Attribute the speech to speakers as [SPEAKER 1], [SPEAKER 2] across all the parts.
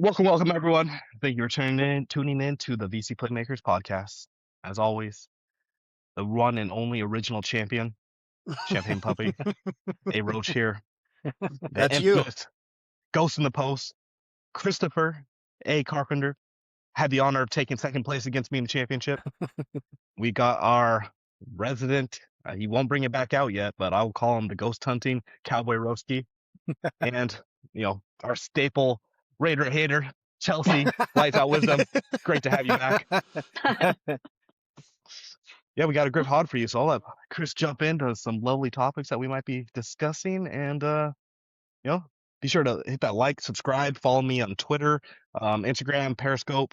[SPEAKER 1] Welcome, everyone. Thank you for tuning in to the VC Playmakers podcast. As always, the one and only original champion, Champagne Puppy, A Roach here, the
[SPEAKER 2] That's you.
[SPEAKER 1] infamous Ghost in the Post, Christopher A Carpenter, had the honor of taking second place against me in the championship. We got our resident, he won't bring it back out yet, but I'll call him the ghost hunting Cowboy Roski, and our staple Raider hater, Chelsea, Lights Out Wisdom. Great to have you back. Yeah, we got a grip hard for you, so I'll let Chris jump into some lovely topics that we might be discussing, and be sure to hit that like, subscribe, follow me on Twitter, Instagram, Periscope,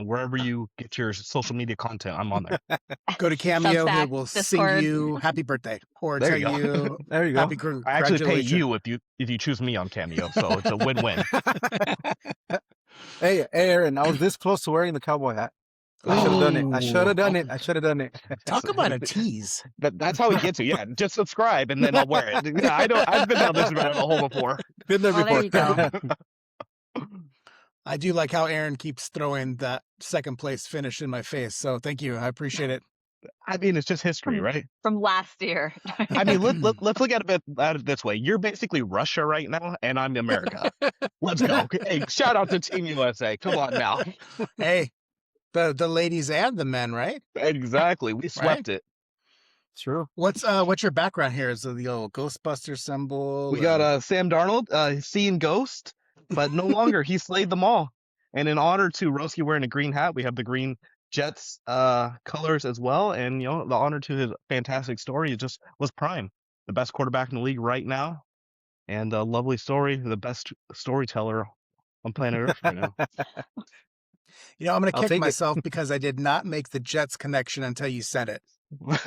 [SPEAKER 1] wherever you get your social media content. I'm on there.
[SPEAKER 2] Go to Cameo. He
[SPEAKER 3] Substack,
[SPEAKER 2] will
[SPEAKER 3] Discord.
[SPEAKER 2] sing you happy birthday or
[SPEAKER 1] There
[SPEAKER 2] tell
[SPEAKER 1] you go.
[SPEAKER 2] you
[SPEAKER 4] There you go.
[SPEAKER 2] happy
[SPEAKER 1] I actually pay
[SPEAKER 2] congratulations.
[SPEAKER 1] you if you choose me on Cameo, so it's a win-win.
[SPEAKER 4] Hey, Aaron, I was this close to wearing the cowboy hat. I should have done it. I should have done it.
[SPEAKER 2] Talk about a tease.
[SPEAKER 1] That's how we get to. Yeah, just subscribe and then I'll wear it. Yeah, I've been down this rabbit hole before.
[SPEAKER 4] Been there
[SPEAKER 3] Oh, there
[SPEAKER 4] before.
[SPEAKER 3] you go.
[SPEAKER 2] I do like how Aaron keeps throwing that second place finish in my face. So thank you. I appreciate it.
[SPEAKER 1] I mean, it's just history, right?
[SPEAKER 3] From last year.
[SPEAKER 1] I mean, let's look at it this way. You're basically Russia right now, and I'm America. Let's go. Hey, shout out to Team USA. Come on now.
[SPEAKER 2] Hey, the ladies and the men, right?
[SPEAKER 1] Exactly. We swept it.
[SPEAKER 4] True.
[SPEAKER 2] What's your background here? Is it the old Ghostbuster symbol?
[SPEAKER 1] We got Sam Darnold seeing Ghost, but no longer. He slayed them all. And in honor to Roski wearing a green hat, we have the green Jets colors as well. And the honor to his fantastic story, it just was prime, the best quarterback in the league right now, and a lovely story, the best storyteller on planet Earth right now.
[SPEAKER 2] I'm going to
[SPEAKER 4] I'll
[SPEAKER 2] kick
[SPEAKER 4] take it.
[SPEAKER 2] myself because I did not make the Jets connection until you said it.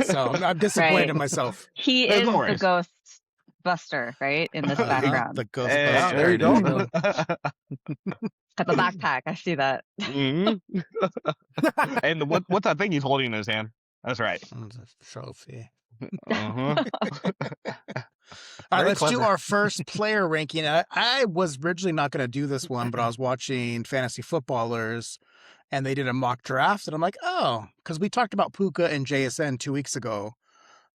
[SPEAKER 2] So I'm disappointed in
[SPEAKER 3] Right.
[SPEAKER 2] myself.
[SPEAKER 3] He
[SPEAKER 1] There's
[SPEAKER 3] is
[SPEAKER 1] no
[SPEAKER 3] the
[SPEAKER 1] worries.
[SPEAKER 3] ghost buster, right? In this background.
[SPEAKER 2] The
[SPEAKER 1] Hey,
[SPEAKER 2] Ghostbuster.
[SPEAKER 4] there you go.
[SPEAKER 3] Got the backpack. I see that.
[SPEAKER 1] Mhm. And what's that thing he's holding in his hand? That's right.
[SPEAKER 2] Trophy.
[SPEAKER 1] Uh-huh.
[SPEAKER 2] All right,
[SPEAKER 4] Very
[SPEAKER 2] let's do
[SPEAKER 4] clever.
[SPEAKER 2] our first player ranking. I was originally not going to do this one, but I was watching Fantasy Footballers, and they did a mock draft, and I'm like, oh, because we talked about Puka and JSN 2 weeks ago,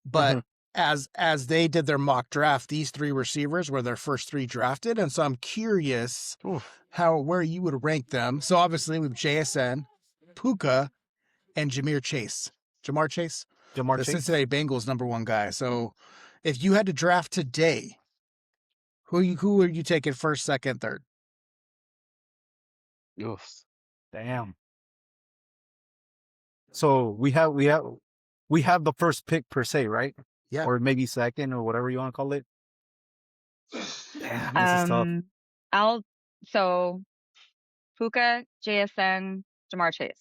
[SPEAKER 2] but as they did their mock draft, these three receivers were their first three drafted, and so I'm curious where you would rank them. So obviously we have JSN, Puka, and Jamar Chase,
[SPEAKER 4] Jamar
[SPEAKER 2] the
[SPEAKER 4] Chase.
[SPEAKER 2] Cincinnati Bengals #1 guy. So if you had to draft today, who are you taking first, second, third?
[SPEAKER 1] Oof.
[SPEAKER 4] Damn. So we have the first pick per se, right?
[SPEAKER 2] Yeah.
[SPEAKER 4] Or maybe second or whatever you want to call it. Damn, this is tough.
[SPEAKER 3] So Puka, JSN, Jamar Chase.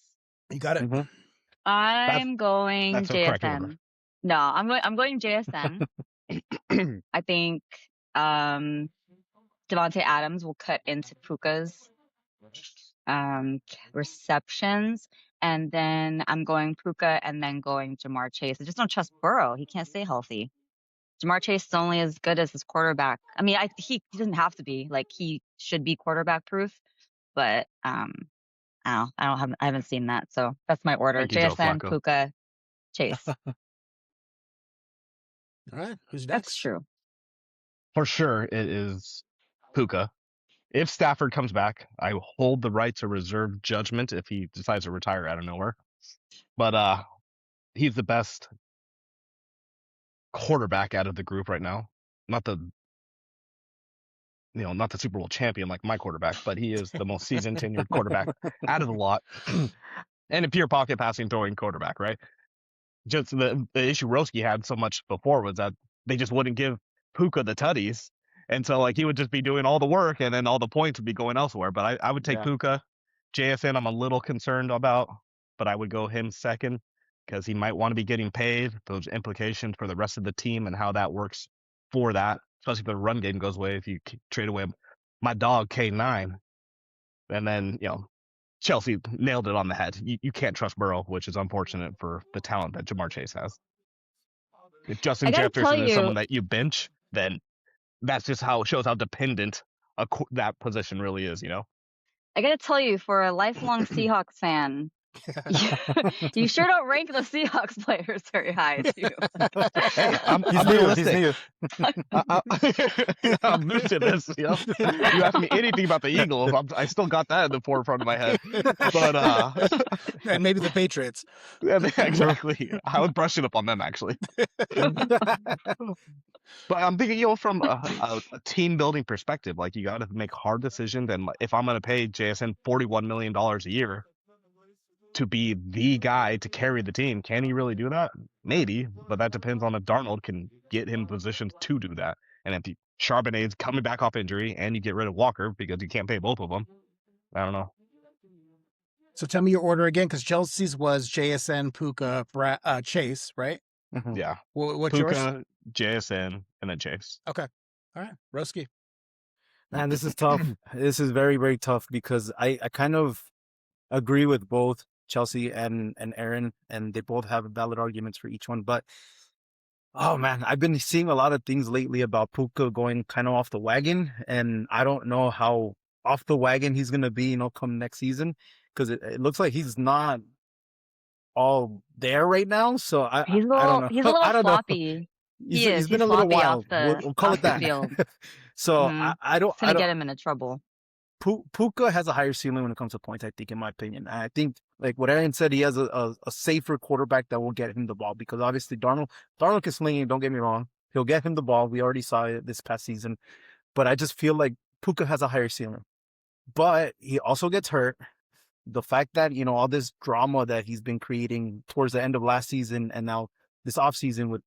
[SPEAKER 2] You got it.
[SPEAKER 4] Mhm.
[SPEAKER 3] I'm going
[SPEAKER 1] that's a correct order.
[SPEAKER 3] JSN. No, I'm going JSN. I think Devontae Adams will cut into Puka's receptions, and then I'm going Puka and then going Jamar Chase. I just don't trust Burrow. He can't stay healthy. Jamar Chase is only as good as his quarterback. I mean, he doesn't have to be. Like, he should be quarterback proof, but I haven't seen that. So that's my order.
[SPEAKER 1] Thank you, Joe
[SPEAKER 3] JSN,
[SPEAKER 1] Flacco.
[SPEAKER 3] Puka, Chase.
[SPEAKER 2] All right. Who's
[SPEAKER 3] That's
[SPEAKER 2] next?
[SPEAKER 3] true.
[SPEAKER 1] For sure, it is Puka. If Stafford comes back, I hold the right to reserve judgment if he decides to retire out of nowhere. But he's the best quarterback out of the group right now. Not the Super Bowl champion like my quarterback, but he is the most seasoned, tenured quarterback out of the lot. And a pure pocket passing throwing quarterback, right? Just the issue Roski had so much before was that they just wouldn't give Puka the tutties. And so he would just be doing all the work and then all the points would be going elsewhere. But I would take Puka. JSN I'm a little concerned about, but I would go him second because he might want to be getting paid. Those implications for the rest of the team and how that works for that, especially if the run game goes away, if you trade away my dog K9. And then, Chelsea nailed it on the head. You can't trust Burrow, which is unfortunate for the talent that Jamar Chase has. If Justin Jefferson is someone that you bench, then that's just shows how dependent that position really is,
[SPEAKER 3] I gotta tell you, for a lifelong Seahawks fan, you sure don't rank the Seahawks players very high, too.
[SPEAKER 1] Hey, I'm
[SPEAKER 4] He's
[SPEAKER 1] realistic.
[SPEAKER 4] new.
[SPEAKER 1] I'm new to this. You know? You ask me anything about the Eagles, I still got that in the forefront of my head. But
[SPEAKER 2] And maybe the Patriots.
[SPEAKER 1] yeah, exactly. I would brush it up on them actually. But I'm thinking, from a team building perspective, like you got to make hard decisions. And if I'm going to pay JSN $41 million a year to be the guy to carry the team, can he really do that? Maybe, but that depends on if Darnold can get him positions to do that. And if Charbonnet's coming back off injury and you get rid of Walker because you can't pay both of them, I don't know.
[SPEAKER 2] So tell me your order again, because Chelsea's was JSN, Puka, Chase, right?
[SPEAKER 4] Mhm.
[SPEAKER 1] Yeah.
[SPEAKER 2] What's yours?
[SPEAKER 1] Puka, JSN, and then Chase.
[SPEAKER 2] Okay. All right. Roski.
[SPEAKER 4] Man, this is tough. This is very, very tough because I kind of agree with both Chelsea and Aaron, and they both have valid arguments for each one. But oh man, I've been seeing a lot of things lately about Puka going kind of off the wagon, and I don't know how off the wagon he's gonna be, come next season, because it looks like he's not all there right now. So I
[SPEAKER 3] He's a
[SPEAKER 4] I don't
[SPEAKER 3] little,
[SPEAKER 4] know.
[SPEAKER 3] he's a little
[SPEAKER 4] I don't know.
[SPEAKER 3] floppy. He's
[SPEAKER 4] been a little
[SPEAKER 3] floppy
[SPEAKER 4] wild.
[SPEAKER 3] off the
[SPEAKER 4] We'll call
[SPEAKER 3] off
[SPEAKER 4] it
[SPEAKER 3] the
[SPEAKER 4] that.
[SPEAKER 3] field.
[SPEAKER 4] So
[SPEAKER 3] Mhm.
[SPEAKER 4] I don't.
[SPEAKER 3] It's gonna
[SPEAKER 4] I don't.
[SPEAKER 3] get him into trouble.
[SPEAKER 4] Puka has a higher ceiling when it comes to points, I think, in my opinion. And I think, like what Aaron said, he has a safer quarterback that will get him the ball, because obviously Darnold can sling it, don't get me wrong. He'll get him the ball. We already saw it this past season. But I just feel like Puka has a higher ceiling. But he also gets hurt. The fact that, all this drama that he's been creating towards the end of last season and now this offseason with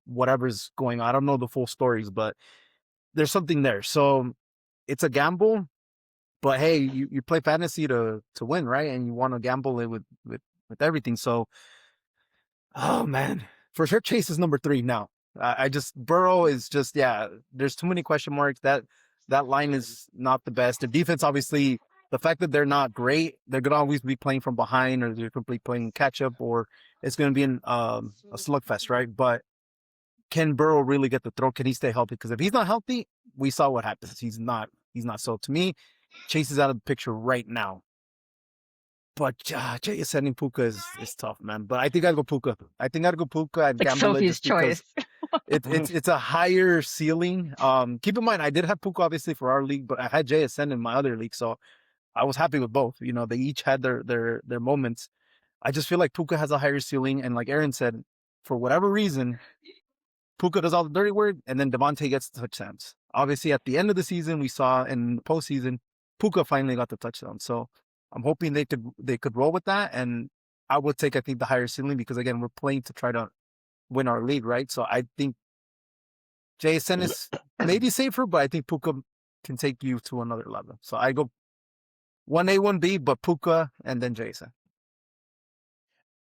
[SPEAKER 4] whatever's going on. I don't know the full stories, but there's something there. So it's a gamble. But hey, you play fantasy to win, right? And you want to gamble it with everything. So, oh man, for sure, Chase is number 3 now. I just Burrow is just there's too many question marks. That line is not the best. The defense, obviously, the fact that they're not great, they're gonna always be playing from behind, or they're gonna be playing catch up, or it's gonna be a slugfest, right? But can Burrow really get the throw? Can he stay healthy? Because if he's not healthy, we saw what happens. He's not. So to me, Chase is out of the picture right now. But JSN and Puka is tough, man. But I think I'd go Puka. I'd
[SPEAKER 3] Like
[SPEAKER 4] gamble it
[SPEAKER 3] Sophie's
[SPEAKER 4] just because
[SPEAKER 3] choice.
[SPEAKER 4] it's a higher ceiling. Keep in mind, I did have Puka obviously for our league, but I had JSN in my other league, so I was happy with both. They each had their moments. I just feel like Puka has a higher ceiling, and like Aaron said, for whatever reason, Puka does all the dirty work, and then Devontae gets the touchdowns. Obviously, at the end of the season, we saw in the postseason, Puka finally got the touchdown. So I'm hoping they could roll with that, and I would take, I think, the higher ceiling, because again, we're playing to try to win our league, right? So I think JSN is maybe safer, but I think Puka can take you to another level. So I go 1A, 1B, but Puka and then JSN.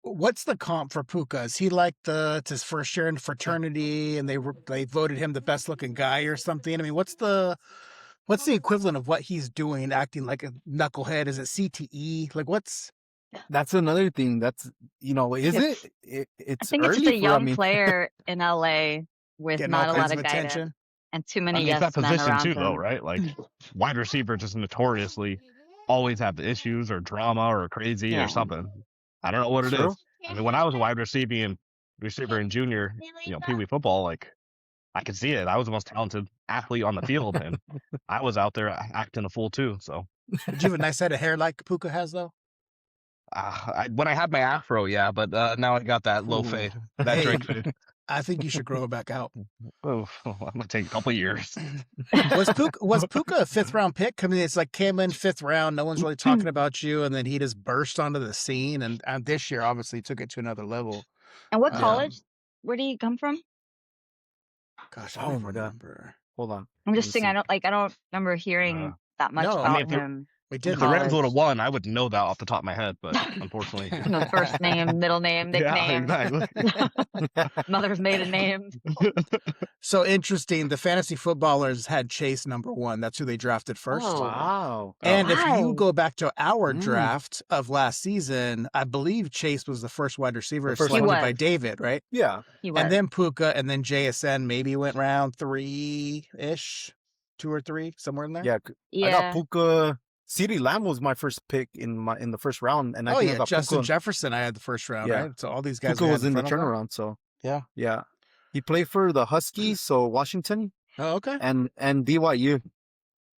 [SPEAKER 2] What's the comp for Puka? Is he like it's his first year in fraternity and they voted him the best looking guy or something? I mean, what's the equivalent of what he's doing, acting like a knucklehead? Is it CTE? Like
[SPEAKER 4] That's another thing. That's it's
[SPEAKER 3] I think
[SPEAKER 4] early
[SPEAKER 3] it's just a young
[SPEAKER 4] for,
[SPEAKER 3] player in LA with
[SPEAKER 2] getting
[SPEAKER 3] not
[SPEAKER 2] all
[SPEAKER 3] a
[SPEAKER 2] kinds
[SPEAKER 3] lot
[SPEAKER 2] of
[SPEAKER 3] of guidance
[SPEAKER 2] attention?
[SPEAKER 3] and too
[SPEAKER 1] I
[SPEAKER 3] many
[SPEAKER 1] mean, it's
[SPEAKER 3] yes
[SPEAKER 1] that
[SPEAKER 3] men
[SPEAKER 1] position
[SPEAKER 3] around
[SPEAKER 1] too,
[SPEAKER 3] him.
[SPEAKER 1] though, right? Like wide receiver just notoriously always have issues or drama or crazy or something. I don't know what it is. I mean, when I was a wide receiver in junior, Pee Wee football, like I could see it. I was the most talented athlete on the field, and I was out there acting a fool too. So,
[SPEAKER 2] Did you have a nice head of hair like Puka has, though?
[SPEAKER 1] when I had my afro, yeah, but now I got that low fade, that
[SPEAKER 2] Hey.
[SPEAKER 1] Drake fade.
[SPEAKER 2] I think you should grow it back out.
[SPEAKER 1] Oh, I'm gonna take a couple of years.
[SPEAKER 2] Was Puka a 5th round pick? I mean, it's like came in 5th round. No one's really talking about you, and then he just burst onto the scene. And this year, obviously, took it to another level.
[SPEAKER 3] And what college? Where do you come from?
[SPEAKER 2] Gosh, I don't
[SPEAKER 4] my God.
[SPEAKER 2] remember.
[SPEAKER 4] Hold on.
[SPEAKER 3] I'm just saying, I don't remember hearing that much
[SPEAKER 2] no,
[SPEAKER 3] about
[SPEAKER 1] I mean,
[SPEAKER 3] him.
[SPEAKER 2] We
[SPEAKER 1] If
[SPEAKER 2] did.
[SPEAKER 1] the Rams
[SPEAKER 3] college.
[SPEAKER 1] would have won, I would know that off the top of my head, but unfortunately,
[SPEAKER 3] The first name, middle name, nickname,
[SPEAKER 1] yeah, exactly.
[SPEAKER 3] mother's maiden name.
[SPEAKER 2] So interesting. The fantasy footballers had Chase number 1. That's who they drafted first.
[SPEAKER 3] Oh.
[SPEAKER 4] Wow.
[SPEAKER 2] And if
[SPEAKER 3] Why?
[SPEAKER 2] you go back to our draft of last season, I believe Chase was the first wide receiver
[SPEAKER 4] The first
[SPEAKER 2] selected
[SPEAKER 3] one.
[SPEAKER 2] by David, right?
[SPEAKER 4] Yeah.
[SPEAKER 3] He was.
[SPEAKER 2] And then Puka, and then JSN maybe went round 3-ish, 2 or 3, somewhere in there.
[SPEAKER 4] Yeah. I
[SPEAKER 3] yeah.
[SPEAKER 4] got Puka CeeDee Lamb was my first pick in the first round, and I think I got
[SPEAKER 2] Justin
[SPEAKER 4] Puka.
[SPEAKER 2] Jefferson I had the first round,
[SPEAKER 4] Yeah.
[SPEAKER 2] right? So all these guys
[SPEAKER 4] Puka
[SPEAKER 2] we had
[SPEAKER 4] was in the
[SPEAKER 2] front of him.
[SPEAKER 4] turnaround, so
[SPEAKER 2] Yeah.
[SPEAKER 4] yeah. He played for the Huskies, so Washington,
[SPEAKER 2] Oh, okay.
[SPEAKER 4] and BYU.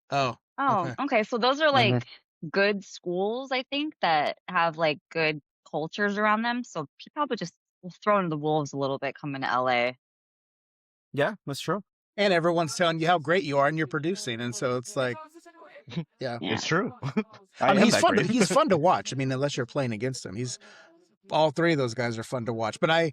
[SPEAKER 2] Oh,
[SPEAKER 3] Oh,
[SPEAKER 2] okay.
[SPEAKER 3] okay. So those are like
[SPEAKER 4] Mhm.
[SPEAKER 3] good schools, I think, that have like good cultures around them. So he probably just thrown to the wolves a little bit coming to LA.
[SPEAKER 4] Yeah, that's true.
[SPEAKER 2] And everyone's telling you how great you are and you're producing, and so it's like, yeah.
[SPEAKER 3] Yeah.
[SPEAKER 1] It's true.
[SPEAKER 2] I mean,
[SPEAKER 1] am
[SPEAKER 2] he's
[SPEAKER 1] that
[SPEAKER 2] fun.
[SPEAKER 1] great.
[SPEAKER 2] He's fun to watch. I mean, unless you're playing against him, all three of those guys are fun to watch. But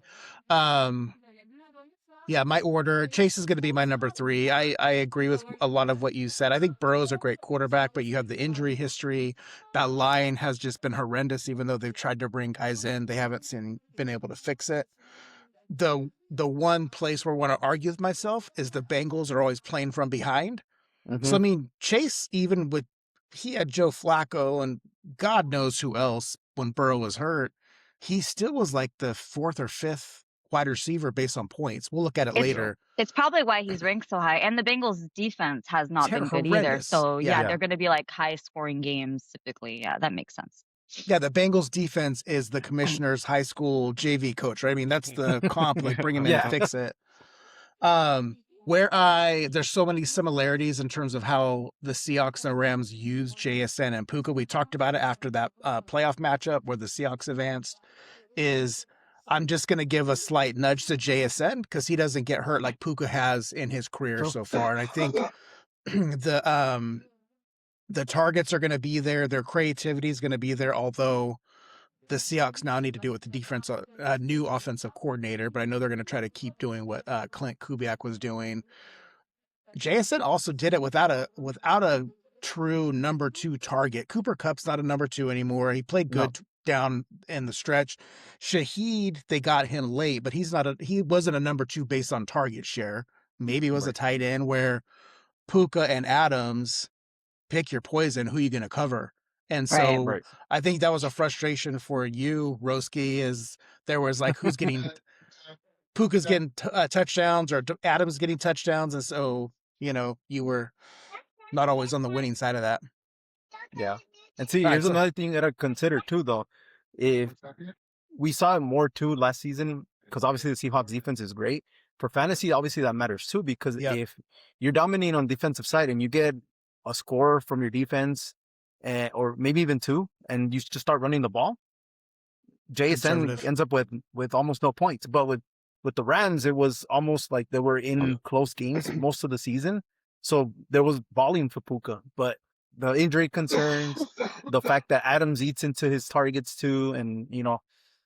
[SPEAKER 2] yeah, my order, Chase is going to be my number 3. I agree with a lot of what you said. I think Burrow's a great quarterback, but you have the injury history. That line has just been horrendous. Even though they've tried to bring guys in, they haven't been able to fix it. The one place where I want to argue with myself is the Bengals are always playing from behind. So I mean, Chase, even with he had Joe Flacco and God knows who else when Burrow was hurt, he still was like the 4th or 5th wide receiver based on points. We'll look at it
[SPEAKER 3] It's
[SPEAKER 2] later.
[SPEAKER 3] it's probably why he's ranked so high. And the Bengals defense has not been good either.
[SPEAKER 2] Horrendous.
[SPEAKER 3] So
[SPEAKER 2] Yeah.
[SPEAKER 3] yeah, they're going to be like high scoring games typically. Yeah, that makes sense.
[SPEAKER 2] Yeah, the Bengals defense is the commissioner's high school JV coach, right? I mean, that's the comp, like bring him in
[SPEAKER 4] Yeah.
[SPEAKER 2] and fix it. There's so many similarities in terms of how the Seahawks and Rams use JSN and Puka. We talked about it after that playoff matchup where the Seahawks advanced. I'm just going to give a slight nudge to JSN because he doesn't get hurt like Puka has in his career so far. And I think the targets are going to be there. Their creativity is going to be there, although the Seahawks now need to do with the defense, new offensive coordinator, but I know they're going to try to keep doing what Clint Kubiak was doing. JSN also did it without a true number 2 target. Cooper Kupp's not a number 2 anymore. He played good down in the stretch. Shaheed, they got him late, but he wasn't a number 2 based on target share. Maybe it was a tight end where Puka and Adams pick your poison, who you going to cover. And so I think that was a frustration for you, Roski, is there was like, who's getting Puka's getting touchdowns or Adams getting touchdowns. And so, you were not always on the winning side of that.
[SPEAKER 4] Yeah. And see, here's another thing that I consider too, though. If we saw it more too last season, because obviously the Seahawks defense is great. For fantasy, obviously that matters too, because if you're dominating on defensive side and you get a score from your defense, or maybe even 2, and you just start running the ball, JSN ends up with almost no points. But with the Rams, it was almost like they were in close games most of the season. So there was volume for Puka. But the injury concerns, the fact that Adams eats into his targets too, and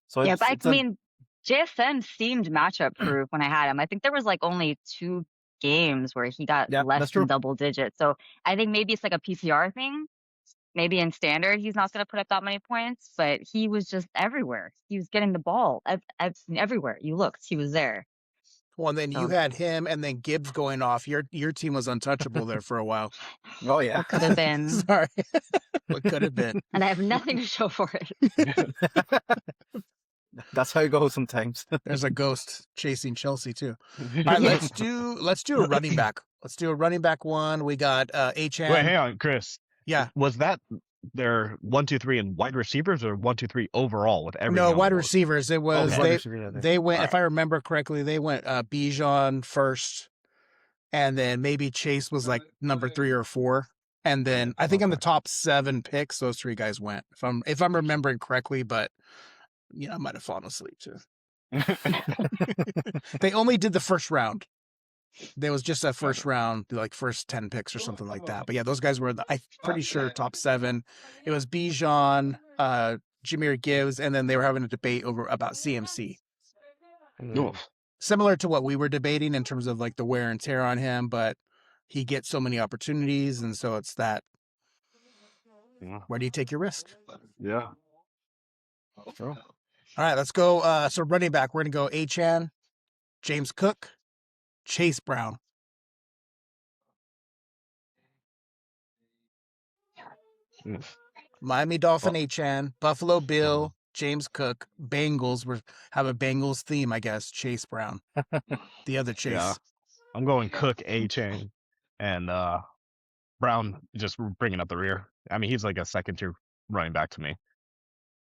[SPEAKER 4] so
[SPEAKER 3] yeah, but I mean, JSN seemed matchup proof when I had him. I think there was like only 2 games where he got less than double digits. So I think maybe it's like a PCR thing. Maybe in standard, he's not going to put up that many points, but he was just everywhere. He was getting the ball everywhere. You looked, he was there.
[SPEAKER 2] Well, and then you had him and then Gibbs going off. Your team was untouchable there for a while.
[SPEAKER 4] Oh, yeah.
[SPEAKER 3] What could have been.
[SPEAKER 2] Sorry. What could have been.
[SPEAKER 3] And I have nothing to show for it.
[SPEAKER 4] That's how it goes sometimes.
[SPEAKER 2] There's a ghost chasing Chelsea too. All right, let's do a running back. Let's do a running back one. We got H-N.
[SPEAKER 1] Wait, hang on, Chris.
[SPEAKER 2] Yeah.
[SPEAKER 1] Was that their 1, 2, 3 in wide receivers or 1, 2, 3 overall with everything?
[SPEAKER 2] No, wide receivers. It was they went, if I remember correctly, they went Bijan first, and then maybe Chase was like number 3 or 4. And then I think on the top 7 picks, those 3 guys went. If I'm remembering correctly, but I might have fallen asleep too. They only did the first round. There was just a first round, like first 10 picks or something like that. But yeah, those guys were, I'm pretty sure, top 7. It was Bijan, Jahmyr Gibbs, and then they were having a debate about CMC. Similar to what we were debating in terms of like the wear and tear on him, but he gets so many opportunities, and so it's that.
[SPEAKER 1] Yeah.
[SPEAKER 2] Where do you take your risk?
[SPEAKER 1] Yeah.
[SPEAKER 2] True. All right, let's go. So running back, we're going to go Achane, James Cook, Chase Brown. Miami Dolphin, Achane, Buffalo Bill, James Cook, Bengals. Have a Bengals theme, I guess. Chase Brown, the other Chase.
[SPEAKER 1] Yeah. I'm going Cook, A-Chain, and Brown just bringing up the rear. I mean, he's like a second tier running back to me.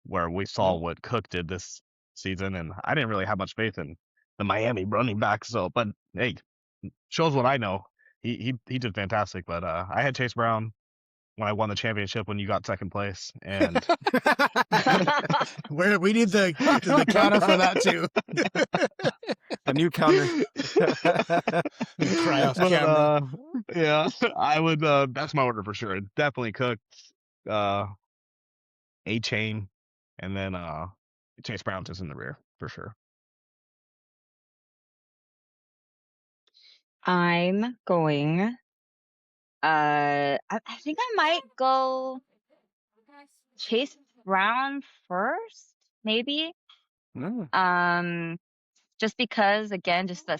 [SPEAKER 1] Where we saw what Cook did this season, and I didn't really have much faith in the Miami running back. So, but hey, shows what I know. He did fantastic. But I had Chase Brown when I won the championship when you got second place, and
[SPEAKER 2] Where we need the counter for that too.
[SPEAKER 4] A new counter.
[SPEAKER 2] Cry off
[SPEAKER 1] but,
[SPEAKER 2] camera.
[SPEAKER 1] yeah, I would. That's my order for sure. Definitely Cook, A Chain, and then Chase Brown just in the rear for sure.
[SPEAKER 3] I'm going. I think I might go Chase Brown first, maybe.
[SPEAKER 4] Mm.
[SPEAKER 3] Just because, again, just the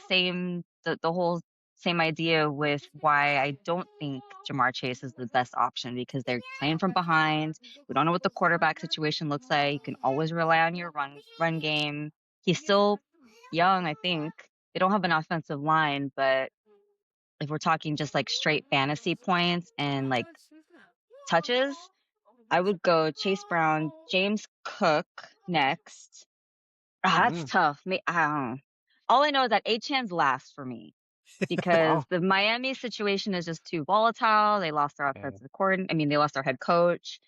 [SPEAKER 3] whole same idea with why I don't think Jamar Chase is the best option, because they're playing from behind. We don't know what the quarterback situation looks like. You can always rely on your run game. He's still young, I think. They don't have an offensive line, but if we're talking just like straight fantasy points and like touches, I would go Chase Brown, James Cook next. That's tough. I don't know. All I know is that Achan's last for me because
[SPEAKER 4] Wow.
[SPEAKER 3] the Miami situation is just too volatile. They lost their offensive coordinator. I mean, they lost their head coach.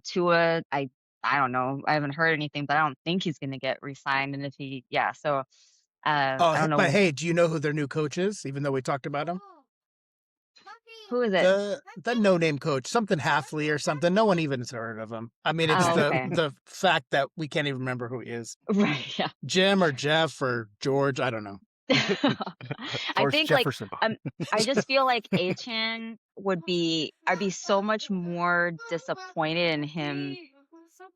[SPEAKER 3] Tua, I don't know. I haven't heard anything, but I don't think he's going to get re-signed. And if he, yeah, so I don't know.
[SPEAKER 2] But hey, do you know who their new coach is? Even though we talked about him,
[SPEAKER 3] Who is it?
[SPEAKER 2] the no-name coach, something Halfley or something. No one even has heard of him. I mean, it's
[SPEAKER 3] okay.
[SPEAKER 2] the fact that we can't even remember who he is.
[SPEAKER 3] Right. Yeah.
[SPEAKER 2] Jim or Jeff or George, I don't know.
[SPEAKER 3] I
[SPEAKER 4] George
[SPEAKER 3] think
[SPEAKER 4] Jefferson.
[SPEAKER 3] I just feel like Achan I'd be so much more disappointed in him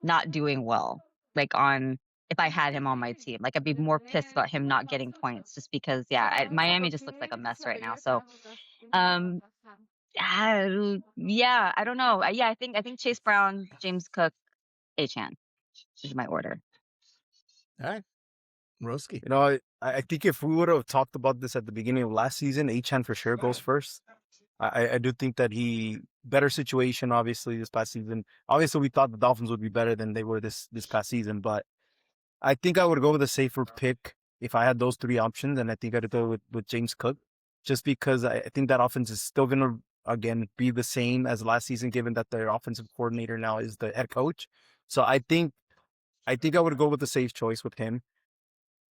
[SPEAKER 3] not doing well. Like if I had him on my team, like I'd be more pissed about him not getting points just because, Miami just looks like a mess right now. So, yeah, I don't know. Yeah, I think Chase Brown, James Cook, Achan is my order.
[SPEAKER 2] All right, Roski.
[SPEAKER 4] You know, I think if we would have talked about this at the beginning of last season, Achan for sure goes first. I do think that better situation, obviously, this past season. Obviously, we thought the Dolphins would be better than they were this past season, but I think I would go with a safer pick if I had those three options, and I think I'd go with James Cook, just because I think that offense is still going to, again, be the same as last season, given that their offensive coordinator now is the head coach. So I think I would go with the safe choice with him.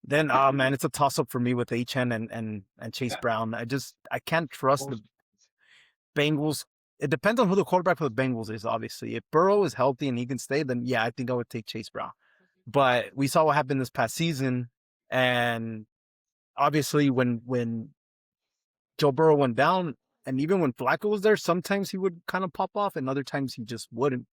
[SPEAKER 4] Then, man, it's a toss-up for me with Achan and Chase Brown. I can't trust the Bengals. It depends on who the quarterback for the Bengals is, obviously. If Burrow is healthy and he can stay, then yeah, I think I would take Chase Brown. But we saw what happened this past season, and obviously when Joe Burrow went down, and even when Flacco was there, sometimes he would kind of pop off, and other times he just wouldn't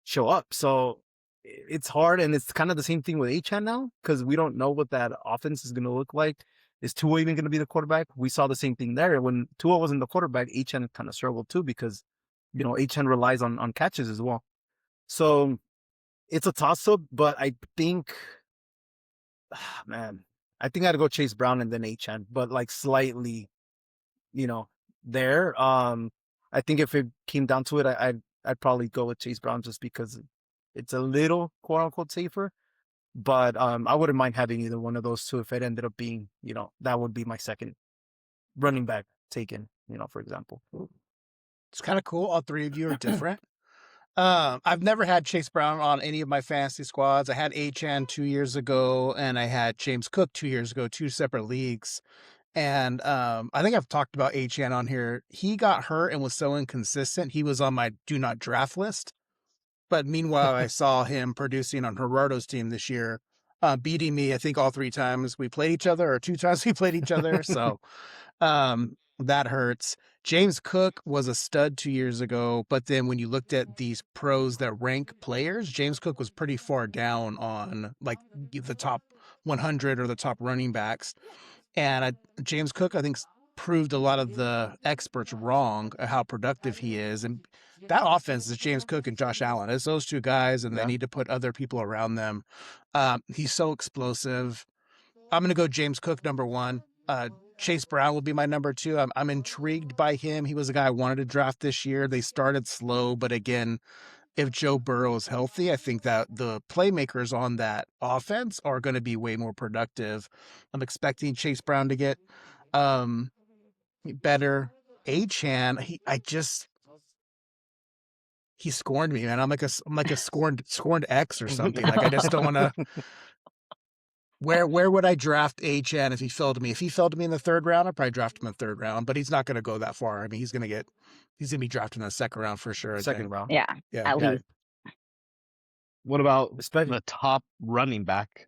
[SPEAKER 4] show up. So it's hard, and it's kind of the same thing with Achan now, because we don't know what that offense is going to look like. Is Tua even going to be the quarterback? We saw the same thing there. When Tua wasn't the quarterback, Achan kind of struggled too, because, Achan relies on catches as well. So it's a toss-up, but I think, man, I think I'd go Chase Brown and then Achan, but like slightly, there. I think if it came down to it, I'd probably go with Chase Brown just because it's a little quote unquote safer. But I wouldn't mind having either one of those two if it ended up being, that would be my second running back taken, for example.
[SPEAKER 2] It's kind of cool. All three of you are different. I've never had Chase Brown on any of my fantasy squads. I had Achan 2 years ago, and I had James Cook 2 years ago, two separate leagues. And I think I've talked about Achan on here. He got hurt and was so inconsistent. He was on my do not draft list. But meanwhile, I saw him producing on Gerardo's team this year, beating me, I think, all 3 times we played each other, or 2 times we played each other. So that hurts. James Cook was a stud 2 years ago, but then when you looked at these pros that rank players, James Cook was pretty far down on like the top 100 or the top running backs. And James Cook, I think, proved a lot of the experts wrong at how productive he is. And that offense is James Cook and Josh Allen. It's those 2 guys, and they need to put other people around them. He's so explosive. I'm going to go James Cook number 1. Chase Brown will be my number 2. I'm intrigued by him. He was a guy I wanted to draft this year. They started slow, but again, if Joe Burrow is healthy, I think that the playmakers on that offense are going to be way more productive. I'm expecting Chase Brown to get better. Achan, he scorned me, man. I'm like a scorned X or something. Like I just don't want to. Where would I draft Achan if he fell to me? If he fell to me in the 3rd round, I'd probably draft him in the 3rd round. But he's not going to go that far. I mean, he's going to be drafted in the 2nd round for sure.
[SPEAKER 4] Second round.
[SPEAKER 3] Yeah,
[SPEAKER 2] Yeah.
[SPEAKER 3] at least.
[SPEAKER 1] What about
[SPEAKER 4] Especially-
[SPEAKER 1] the top running back,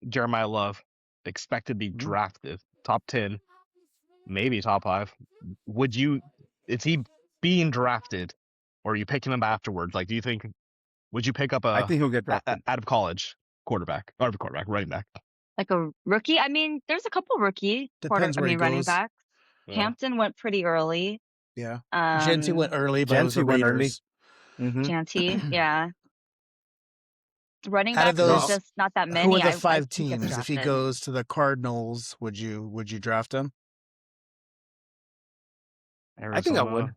[SPEAKER 1] Jeremiah Love, expected to be drafted top 10, maybe top 5? Is he being drafted, or are you picking him afterwards? Like, would you pick up
[SPEAKER 4] I think he'll get drafted.
[SPEAKER 1] out of college running back?
[SPEAKER 3] Like a rookie. I mean, there's a couple
[SPEAKER 2] Depends where he
[SPEAKER 3] running
[SPEAKER 2] goes.
[SPEAKER 3] backs.
[SPEAKER 1] Yeah.
[SPEAKER 3] Hampton went pretty early.
[SPEAKER 2] Yeah. Genty went early, but it was the
[SPEAKER 4] Genty went early.
[SPEAKER 2] Raiders.
[SPEAKER 3] Genty, yeah. Running
[SPEAKER 2] Out of
[SPEAKER 3] backs, there's
[SPEAKER 2] those,
[SPEAKER 3] just not that many.
[SPEAKER 2] who are the
[SPEAKER 3] I
[SPEAKER 2] 5
[SPEAKER 3] think he gets
[SPEAKER 2] teams? If he
[SPEAKER 3] drafted.
[SPEAKER 2] goes to the Cardinals, would you draft him?
[SPEAKER 4] I think I would.
[SPEAKER 1] Arizona,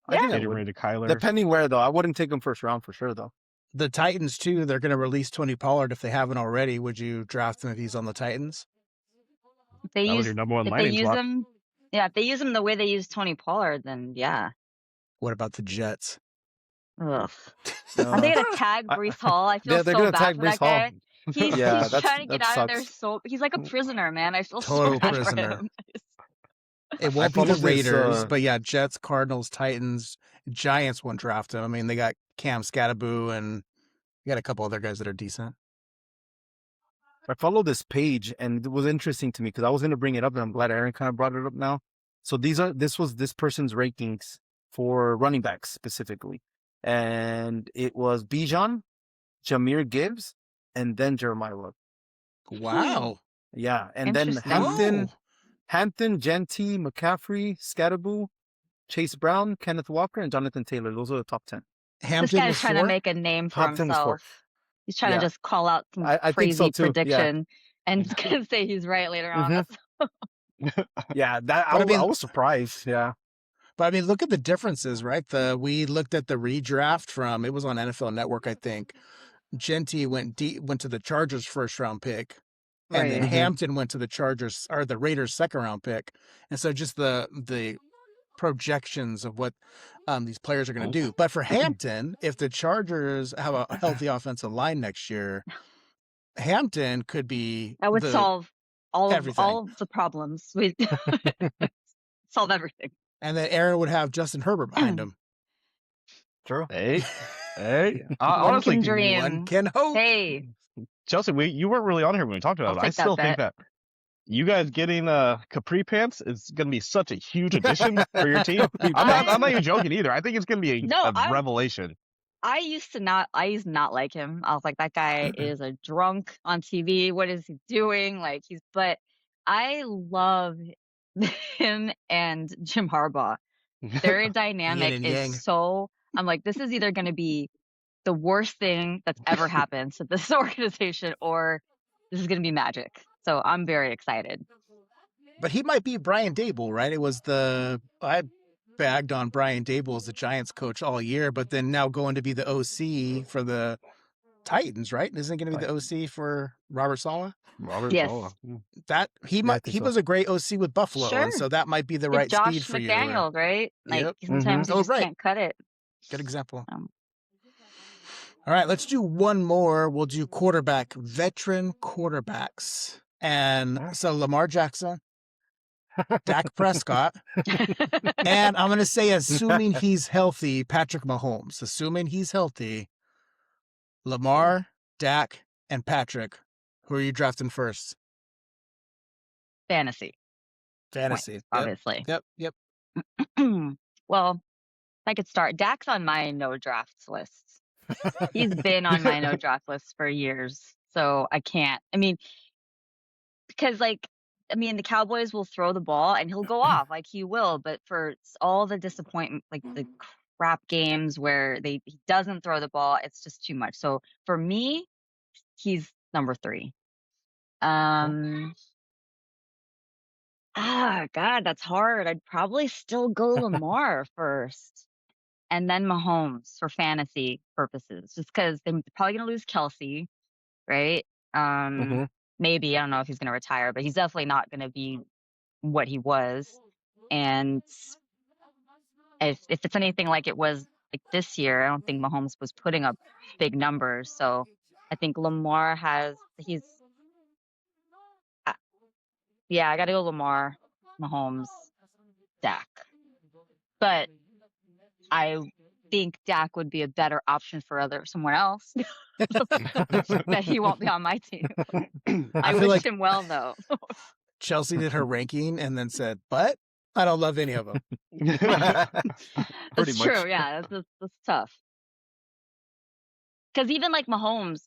[SPEAKER 4] I think I
[SPEAKER 1] getting
[SPEAKER 4] would.
[SPEAKER 1] rid of Kyler.
[SPEAKER 4] Depending where though, I wouldn't take him first round for sure though.
[SPEAKER 2] The Titans too. They're going to release Tony Pollard if they haven't already. Would you draft him if he's on the Titans?
[SPEAKER 3] If they
[SPEAKER 1] That was
[SPEAKER 3] use,
[SPEAKER 1] your number one
[SPEAKER 3] if they
[SPEAKER 1] landing
[SPEAKER 3] use
[SPEAKER 1] spot.
[SPEAKER 3] him, yeah, if they use him the way they use Tony Pollard, then yeah.
[SPEAKER 2] What about the Jets?
[SPEAKER 3] Ugh. Are they gonna tag Brees Hall? I feel
[SPEAKER 4] they're
[SPEAKER 3] so
[SPEAKER 4] gonna
[SPEAKER 3] bad
[SPEAKER 4] tag
[SPEAKER 3] for that
[SPEAKER 4] Brees Hall.
[SPEAKER 3] guy. He's
[SPEAKER 4] Yeah,
[SPEAKER 3] trying to get
[SPEAKER 4] that
[SPEAKER 3] out of there.
[SPEAKER 4] sucks.
[SPEAKER 3] So he's like a prisoner, man. I feel
[SPEAKER 2] Total
[SPEAKER 3] so bad
[SPEAKER 2] prisoner.
[SPEAKER 3] for him.
[SPEAKER 2] It won't be the
[SPEAKER 4] followed this,
[SPEAKER 2] Raiders, but yeah, Jets, Cardinals, Titans, Giants won't draft him. I mean, they got Cam Scattaboo and you got a couple other guys that are decent.
[SPEAKER 4] I followed this page and it was interesting to me because I was going to bring it up and I'm glad Aaron kind of brought it up now. So this was this person's rankings for running backs specifically. And it was Bijan, Jameer Gibbs, and then Jeremiah Love.
[SPEAKER 2] Wow.
[SPEAKER 4] Yeah. And then
[SPEAKER 3] Interesting.
[SPEAKER 4] Hampton, Genty, McCaffrey, Scattaboo, Chase Brown, Kenneth Walker, and Jonathan Taylor. Those are the top 10.
[SPEAKER 2] Hampton
[SPEAKER 3] This guy's
[SPEAKER 2] was
[SPEAKER 3] trying to
[SPEAKER 2] 4?
[SPEAKER 3] make a name for
[SPEAKER 4] Hampton was 4th.
[SPEAKER 3] himself. He's trying
[SPEAKER 4] Yeah.
[SPEAKER 3] to just call out some
[SPEAKER 4] I think
[SPEAKER 3] crazy
[SPEAKER 4] so too, yeah.
[SPEAKER 3] prediction and he's gonna say he's right later on.
[SPEAKER 4] Mhm. Yeah, that
[SPEAKER 2] But I mean-
[SPEAKER 4] I was surprised. Yeah.
[SPEAKER 2] But I mean, look at the differences, right? We looked at the redraft from, it was on NFL Network, I think. Genty went to the Chargers 1st round pick. And then
[SPEAKER 3] Right.
[SPEAKER 2] Hampton went to the Chargers or the Raiders 2nd round pick. And so just the projections of what these players are going to do. But for Hampton, if the Chargers have a healthy offensive line next year, Hampton could be
[SPEAKER 3] That would solve all
[SPEAKER 2] everything.
[SPEAKER 3] of the problems. We solve everything.
[SPEAKER 2] And then Aaron would have Justin Herbert behind him.
[SPEAKER 4] True.
[SPEAKER 1] Hey,
[SPEAKER 3] One
[SPEAKER 1] honestly,
[SPEAKER 3] can dream.
[SPEAKER 2] One can hope.
[SPEAKER 3] Hey,
[SPEAKER 1] Chelsea, you weren't really on here when we talked about
[SPEAKER 3] I'll
[SPEAKER 1] it. I
[SPEAKER 3] take that
[SPEAKER 1] still think
[SPEAKER 3] bet.
[SPEAKER 1] that you guys getting capri pants is going to be such a huge addition for your team. I'm not even joking either. I think it's going to be a revelation.
[SPEAKER 3] I used to not like him. I was like, that guy is a drunk on TV. What is he doing? Like but I love him and Jim Harbaugh. Their dynamic
[SPEAKER 2] and yang.
[SPEAKER 3] is so, I'm like, this is either going to be the worst thing that's ever happened to this organization or this is going to be magic. So I'm very excited.
[SPEAKER 2] But he might be Brian Dable, right? It was I bagged on Brian Dable as the Giants coach all year, but then now going to be the OC for the Titans, right? Isn't it going to be the OC for Robert Saleh?
[SPEAKER 3] Yes.
[SPEAKER 1] Saleh.
[SPEAKER 2] That he was a great OC with Buffalo,
[SPEAKER 3] Sure.
[SPEAKER 2] and so that might be the
[SPEAKER 3] It's
[SPEAKER 2] right
[SPEAKER 3] Josh
[SPEAKER 2] speed for you.
[SPEAKER 3] McDaniels, right? Like
[SPEAKER 2] Yep.
[SPEAKER 3] sometimes you
[SPEAKER 2] Oh,
[SPEAKER 3] just
[SPEAKER 2] right.
[SPEAKER 3] can't cut it.
[SPEAKER 2] Good example.
[SPEAKER 3] Um,
[SPEAKER 2] All right, let's do one more. We'll do veteran quarterbacks. And so Lamar Jackson, Dak Prescott, and I'm going to say, assuming he's healthy, Patrick Mahomes. Assuming he's healthy, Lamar, Dak, and Patrick. Who are you drafting first?
[SPEAKER 3] Fantasy,
[SPEAKER 2] Fantasy.
[SPEAKER 3] points, obviously.
[SPEAKER 2] Yep.
[SPEAKER 3] Well, I could start. Dak's on my no drafts list. He's been on my no draft list for years. So I can't. I mean, because the Cowboys will throw the ball and he'll go off, like he will. But for all the disappointment, like the crap games where he doesn't throw the ball, it's just too much. So for me, he's number 3. God, that's hard. I'd probably still go Lamar first, and then Mahomes for fantasy purposes, just because they're probably gonna lose Kelsey, right?
[SPEAKER 4] Hmm.
[SPEAKER 3] Maybe I don't know if he's gonna retire, but he's definitely not gonna be what he was. And if it's anything like it was like this year, I don't think Mahomes was putting up big numbers. So I think Lamar he's uh, yeah, I gotta go Lamar, Mahomes, Dak. But I think Dak would be a better option for someone else that he won't be on my team.
[SPEAKER 2] I
[SPEAKER 3] I
[SPEAKER 2] feel
[SPEAKER 3] wish
[SPEAKER 2] like
[SPEAKER 3] him well though.
[SPEAKER 2] Chelsea did her ranking and then said, "But I don't love any of them."
[SPEAKER 4] Pretty
[SPEAKER 3] That's true.
[SPEAKER 4] much.
[SPEAKER 3] Yeah, that's tough. Because even like Mahomes,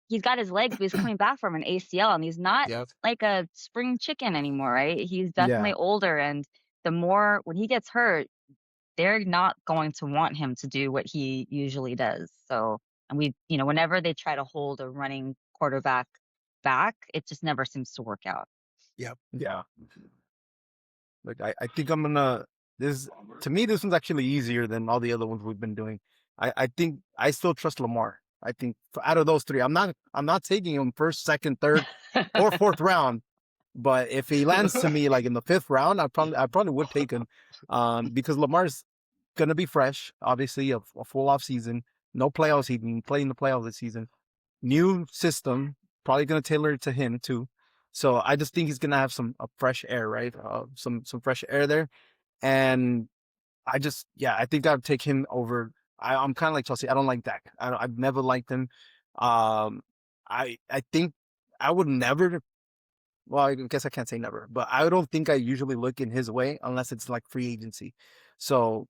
[SPEAKER 3] he's got his legs, but he's coming back from an ACL, and he's not
[SPEAKER 2] Yep.
[SPEAKER 3] like a spring chicken anymore, right? He's definitely
[SPEAKER 4] Yeah.
[SPEAKER 3] older, and the more when he gets hurt, they're not going to want him to do what he usually does. So, and whenever they try to hold a running quarterback back, it just never seems to work out.
[SPEAKER 2] Yep.
[SPEAKER 4] Yeah. Like I think I'm gonna this to me this one's actually easier than all the other ones we've been doing. I think I still trust Lamar. I think out of those three, I'm not taking him first, second, third, or fourth round. But if he lands to me like in the fifth round, I probably would take him. Because Lamar's gonna be fresh, obviously a full off season, no playoffs. He didn't play in the playoffs this season. New system, probably gonna tailor it to him too. So I just think he's gonna have some fresh air, right? Some fresh air there, and I think I'd take him over. I'm kind of like Chelsea. I don't like Dak. I've never liked him. Um, I think I would never. Well, I guess I can't say never, but I don't think I usually look in his way unless it's like free agency. So,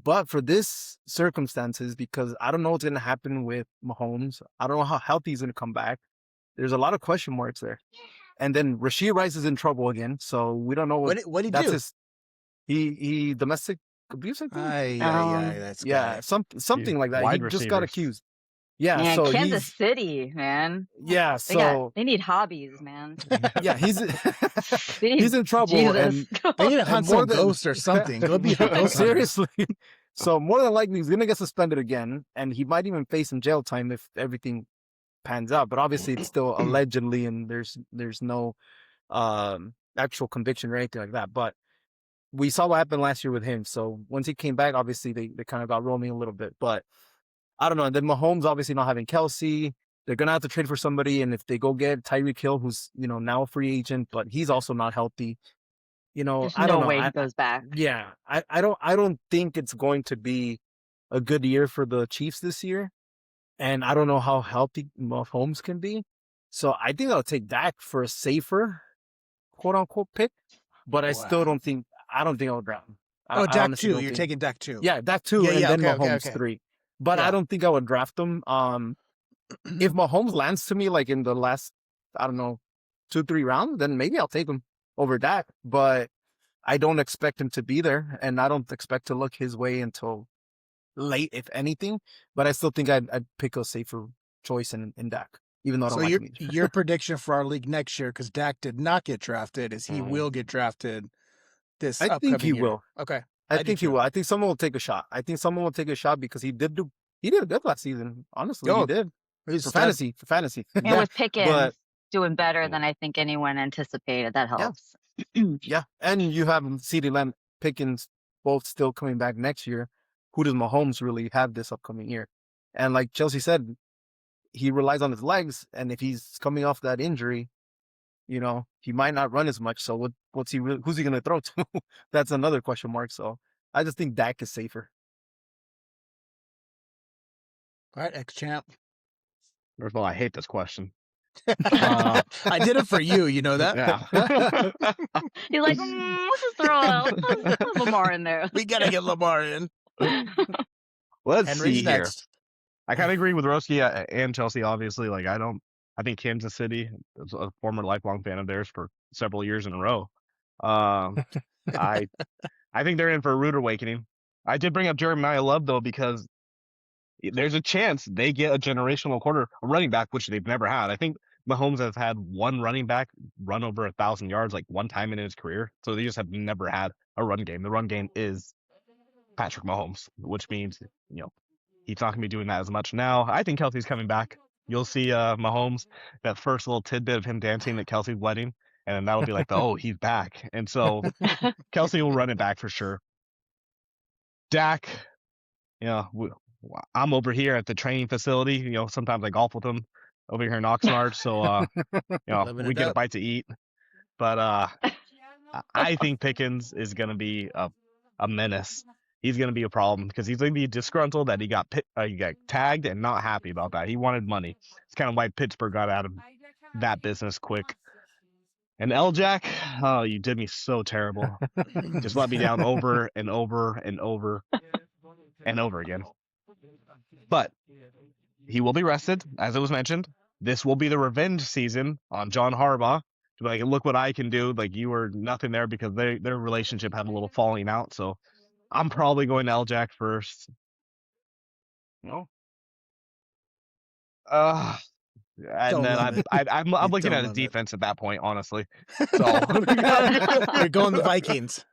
[SPEAKER 4] but for this circumstances, because I don't know what's gonna happen with Mahomes. I don't know how healthy he's gonna come back. There's a lot of question marks there. And then Rasheed Rice is in trouble again, so we don't know
[SPEAKER 2] What did he
[SPEAKER 4] that's
[SPEAKER 2] do?
[SPEAKER 4] his. He domestic abuse, I think.
[SPEAKER 2] Ay,
[SPEAKER 3] Um,
[SPEAKER 2] that's
[SPEAKER 4] Yeah,
[SPEAKER 2] guy.
[SPEAKER 4] something like that. He
[SPEAKER 1] Wide
[SPEAKER 4] just got
[SPEAKER 1] receivers.
[SPEAKER 4] accused. Yeah,
[SPEAKER 3] man,
[SPEAKER 4] so
[SPEAKER 3] Kansas
[SPEAKER 4] he's
[SPEAKER 3] City, man,
[SPEAKER 4] yeah, so
[SPEAKER 3] they need hobbies, man.
[SPEAKER 4] yeah, he's
[SPEAKER 3] They
[SPEAKER 4] he's
[SPEAKER 3] need
[SPEAKER 4] in trouble,
[SPEAKER 3] Jesus.
[SPEAKER 2] They need to
[SPEAKER 4] and
[SPEAKER 2] hunt
[SPEAKER 4] more
[SPEAKER 2] some
[SPEAKER 4] than
[SPEAKER 2] ghosts or something. Go be a ghost hunter.
[SPEAKER 4] seriously. So more than likely he's gonna get suspended again, and he might even face some jail time if everything pans out. But obviously it's still allegedly, and there's no actual conviction or anything like that. But we saw what happened last year with him. So once he came back, obviously they kind of got rolling a little bit. But I don't know. And then Mahomes obviously not having Kelsey. They're gonna have to trade for somebody. And if they go get Tyreek Hill, who's now a free agent, but he's also not healthy.
[SPEAKER 3] There's
[SPEAKER 4] I don't
[SPEAKER 3] no
[SPEAKER 4] know.
[SPEAKER 3] way he goes back.
[SPEAKER 4] Yeah, I don't think it's going to be a good year for the Chiefs this year. And I don't know how healthy Mahomes can be. So I think I'll take Dak for a safer quote unquote pick. But I still
[SPEAKER 2] Wow.
[SPEAKER 4] don't think I'll draft him.
[SPEAKER 2] Oh,
[SPEAKER 4] I
[SPEAKER 2] Dak
[SPEAKER 4] honestly
[SPEAKER 2] 2.
[SPEAKER 4] don't
[SPEAKER 2] You're
[SPEAKER 4] think.
[SPEAKER 2] taking Dak 2.
[SPEAKER 4] Yeah, Dak 2
[SPEAKER 2] Yeah,
[SPEAKER 4] and
[SPEAKER 2] yeah.
[SPEAKER 4] then
[SPEAKER 2] Okay, okay,
[SPEAKER 4] Mahomes
[SPEAKER 2] okay.
[SPEAKER 4] 3. But I
[SPEAKER 2] Yeah.
[SPEAKER 4] don't think I would draft him. If Mahomes lands to me like in the last, I don't know, 2-3 rounds, then maybe I'll take him over Dak. But I don't expect him to be there, and I don't expect to look his way until late, if anything. But I still think I'd pick a safer choice in Dak, even though I don't
[SPEAKER 2] So
[SPEAKER 4] like
[SPEAKER 2] your
[SPEAKER 4] him either.
[SPEAKER 2] your prediction for our league next year, because Dak did not get drafted, is he will get drafted this
[SPEAKER 4] I think he
[SPEAKER 2] upcoming year.
[SPEAKER 4] will.
[SPEAKER 2] Okay.
[SPEAKER 4] I
[SPEAKER 2] do
[SPEAKER 4] think he
[SPEAKER 2] too.
[SPEAKER 4] will. I think someone will take a shot. I think someone will take a shot because he did good last season. Honestly, he
[SPEAKER 2] Oh,
[SPEAKER 4] did
[SPEAKER 2] he's
[SPEAKER 4] for
[SPEAKER 2] stud.
[SPEAKER 4] fantasy. For fantasy,
[SPEAKER 3] And
[SPEAKER 2] Yeah.
[SPEAKER 3] with Pickens
[SPEAKER 4] but
[SPEAKER 3] doing better than I think anyone anticipated, that
[SPEAKER 4] yeah,
[SPEAKER 3] helps.
[SPEAKER 4] yeah. And you have CeeDee Lamb, Pickens, both still coming back next year. Who does Mahomes really have this upcoming year? And like Chelsea said, he relies on his legs, and if he's coming off that injury, he might not run as much. So what's he really? Who's he going to throw to? That's another question mark. So I just think Dak is safer.
[SPEAKER 2] All right, ex-champ.
[SPEAKER 1] First of all, I hate this question.
[SPEAKER 2] I did it for you. You know that?
[SPEAKER 1] Yeah.
[SPEAKER 3] He's like, let's just let's put Lamar in there.
[SPEAKER 2] We got to get Lamar in.
[SPEAKER 1] Let's
[SPEAKER 2] Henry's
[SPEAKER 1] see here.
[SPEAKER 2] next.
[SPEAKER 1] I kind of agree with Roski and Chelsea. Obviously, like I think Kansas City is a former lifelong fan of theirs for several years in a row. I I think they're in for a rude awakening. I did bring up Jeremiah Love though because there's a chance they get a generational running back, which they've never had. I think Mahomes has had one running back run over 1,000 yards like one time in his career. So they just have never had a run game. The run game is Patrick Mahomes, which means, he's not going to be doing that as much now. I think Kelsey's coming back. You'll see Mahomes, that first little tidbit of him dancing at Kelsey's wedding, and then that'll be like, he's back. And so Kelsey will run it back for sure. Dak, I'm over here at the training facility. Sometimes I golf with him over here in Oxnard. So, we get a bite to eat. But I think Pickens is going to be a menace. He's going to be a problem because he's going to be disgruntled that he got tagged and not happy about that. He wanted money. It's kind of why Pittsburgh got out of that business quick. And L-Jack, you did me so terrible. Just let me down over and over and over and over again. But he will be rested, as it was mentioned. This will be the revenge season on John Harbaugh. To be like, look what I can do. Like, you were nothing there because their relationship had a little falling out. So I'm probably going to L-Jack first. And then I'm looking at a defense at that point, honestly. So
[SPEAKER 2] you're going the Vikings.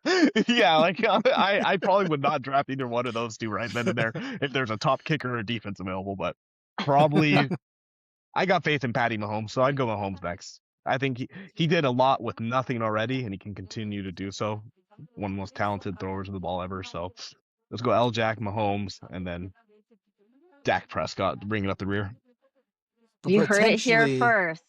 [SPEAKER 1] Yeah, I probably would not draft either one of those two right then and there if there's a top kicker or defense available. But probably, I got faith in Patty Mahomes, so I'd go Mahomes next. I think he did a lot with nothing already, and he can continue to do so. One of the most talented throwers of the ball ever. So let's go L-Jack, Mahomes, and then Dak Prescott to bring it up the rear.
[SPEAKER 3] You heard it here first.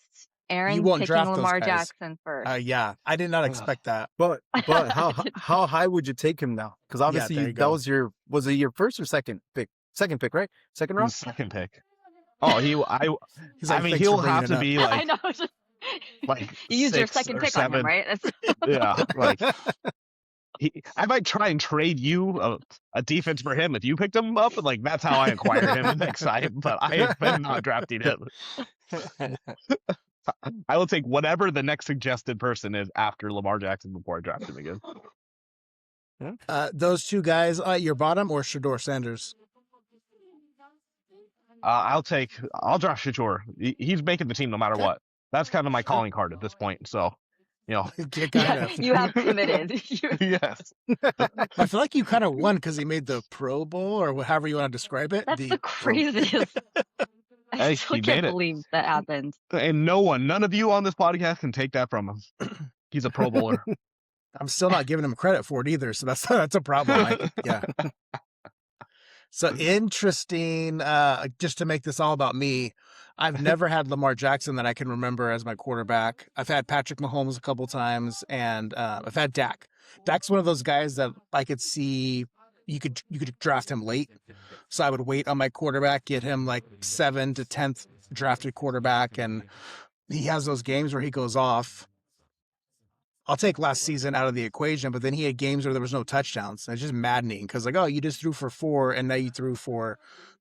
[SPEAKER 3] Aaron picking Lamar Jackson first.
[SPEAKER 2] Yeah, I did not expect that.
[SPEAKER 4] But how high would you take him now? Because obviously was it your first or second pick? Second pick, right? Second round?
[SPEAKER 1] Second pick. Oh, he'll have to be like,
[SPEAKER 3] I know.
[SPEAKER 1] like
[SPEAKER 3] you used your second pick 7. On him, right?
[SPEAKER 1] Yeah, like I might try and trade you a defense for him if you picked him up. Like, that's how I acquire him next time. But I am not drafting him. I will take whatever the next suggested person is after Lamar Jackson before I draft him again.
[SPEAKER 2] Those two guys at your bottom or Shedeur Sanders?
[SPEAKER 1] I'll draft Shedeur. He's making the team no matter what. That's kind of my calling card at this point. So,
[SPEAKER 3] you have committed.
[SPEAKER 1] Yes.
[SPEAKER 2] I feel like you kind of won because he made the Pro Bowl or however you want to describe it.
[SPEAKER 3] That's the craziest. I still can't believe that happened.
[SPEAKER 1] And none of you on this podcast can take that from him. He's a Pro Bowler.
[SPEAKER 2] I'm still not giving him credit for it either. So that's a problem. Yeah. So interesting. Just to make this all about me, I've never had Lamar Jackson that I can remember as my quarterback. I've had Patrick Mahomes a couple times, and I've had Dak. Dak's one of those guys that I could see you could draft him late. So I would wait on my quarterback, get him like 7th to 10th drafted quarterback, and he has those games where he goes off. I'll take last season out of the equation, but then he had games where there was no touchdowns. It's just maddening because, you just threw for 4, and now you threw for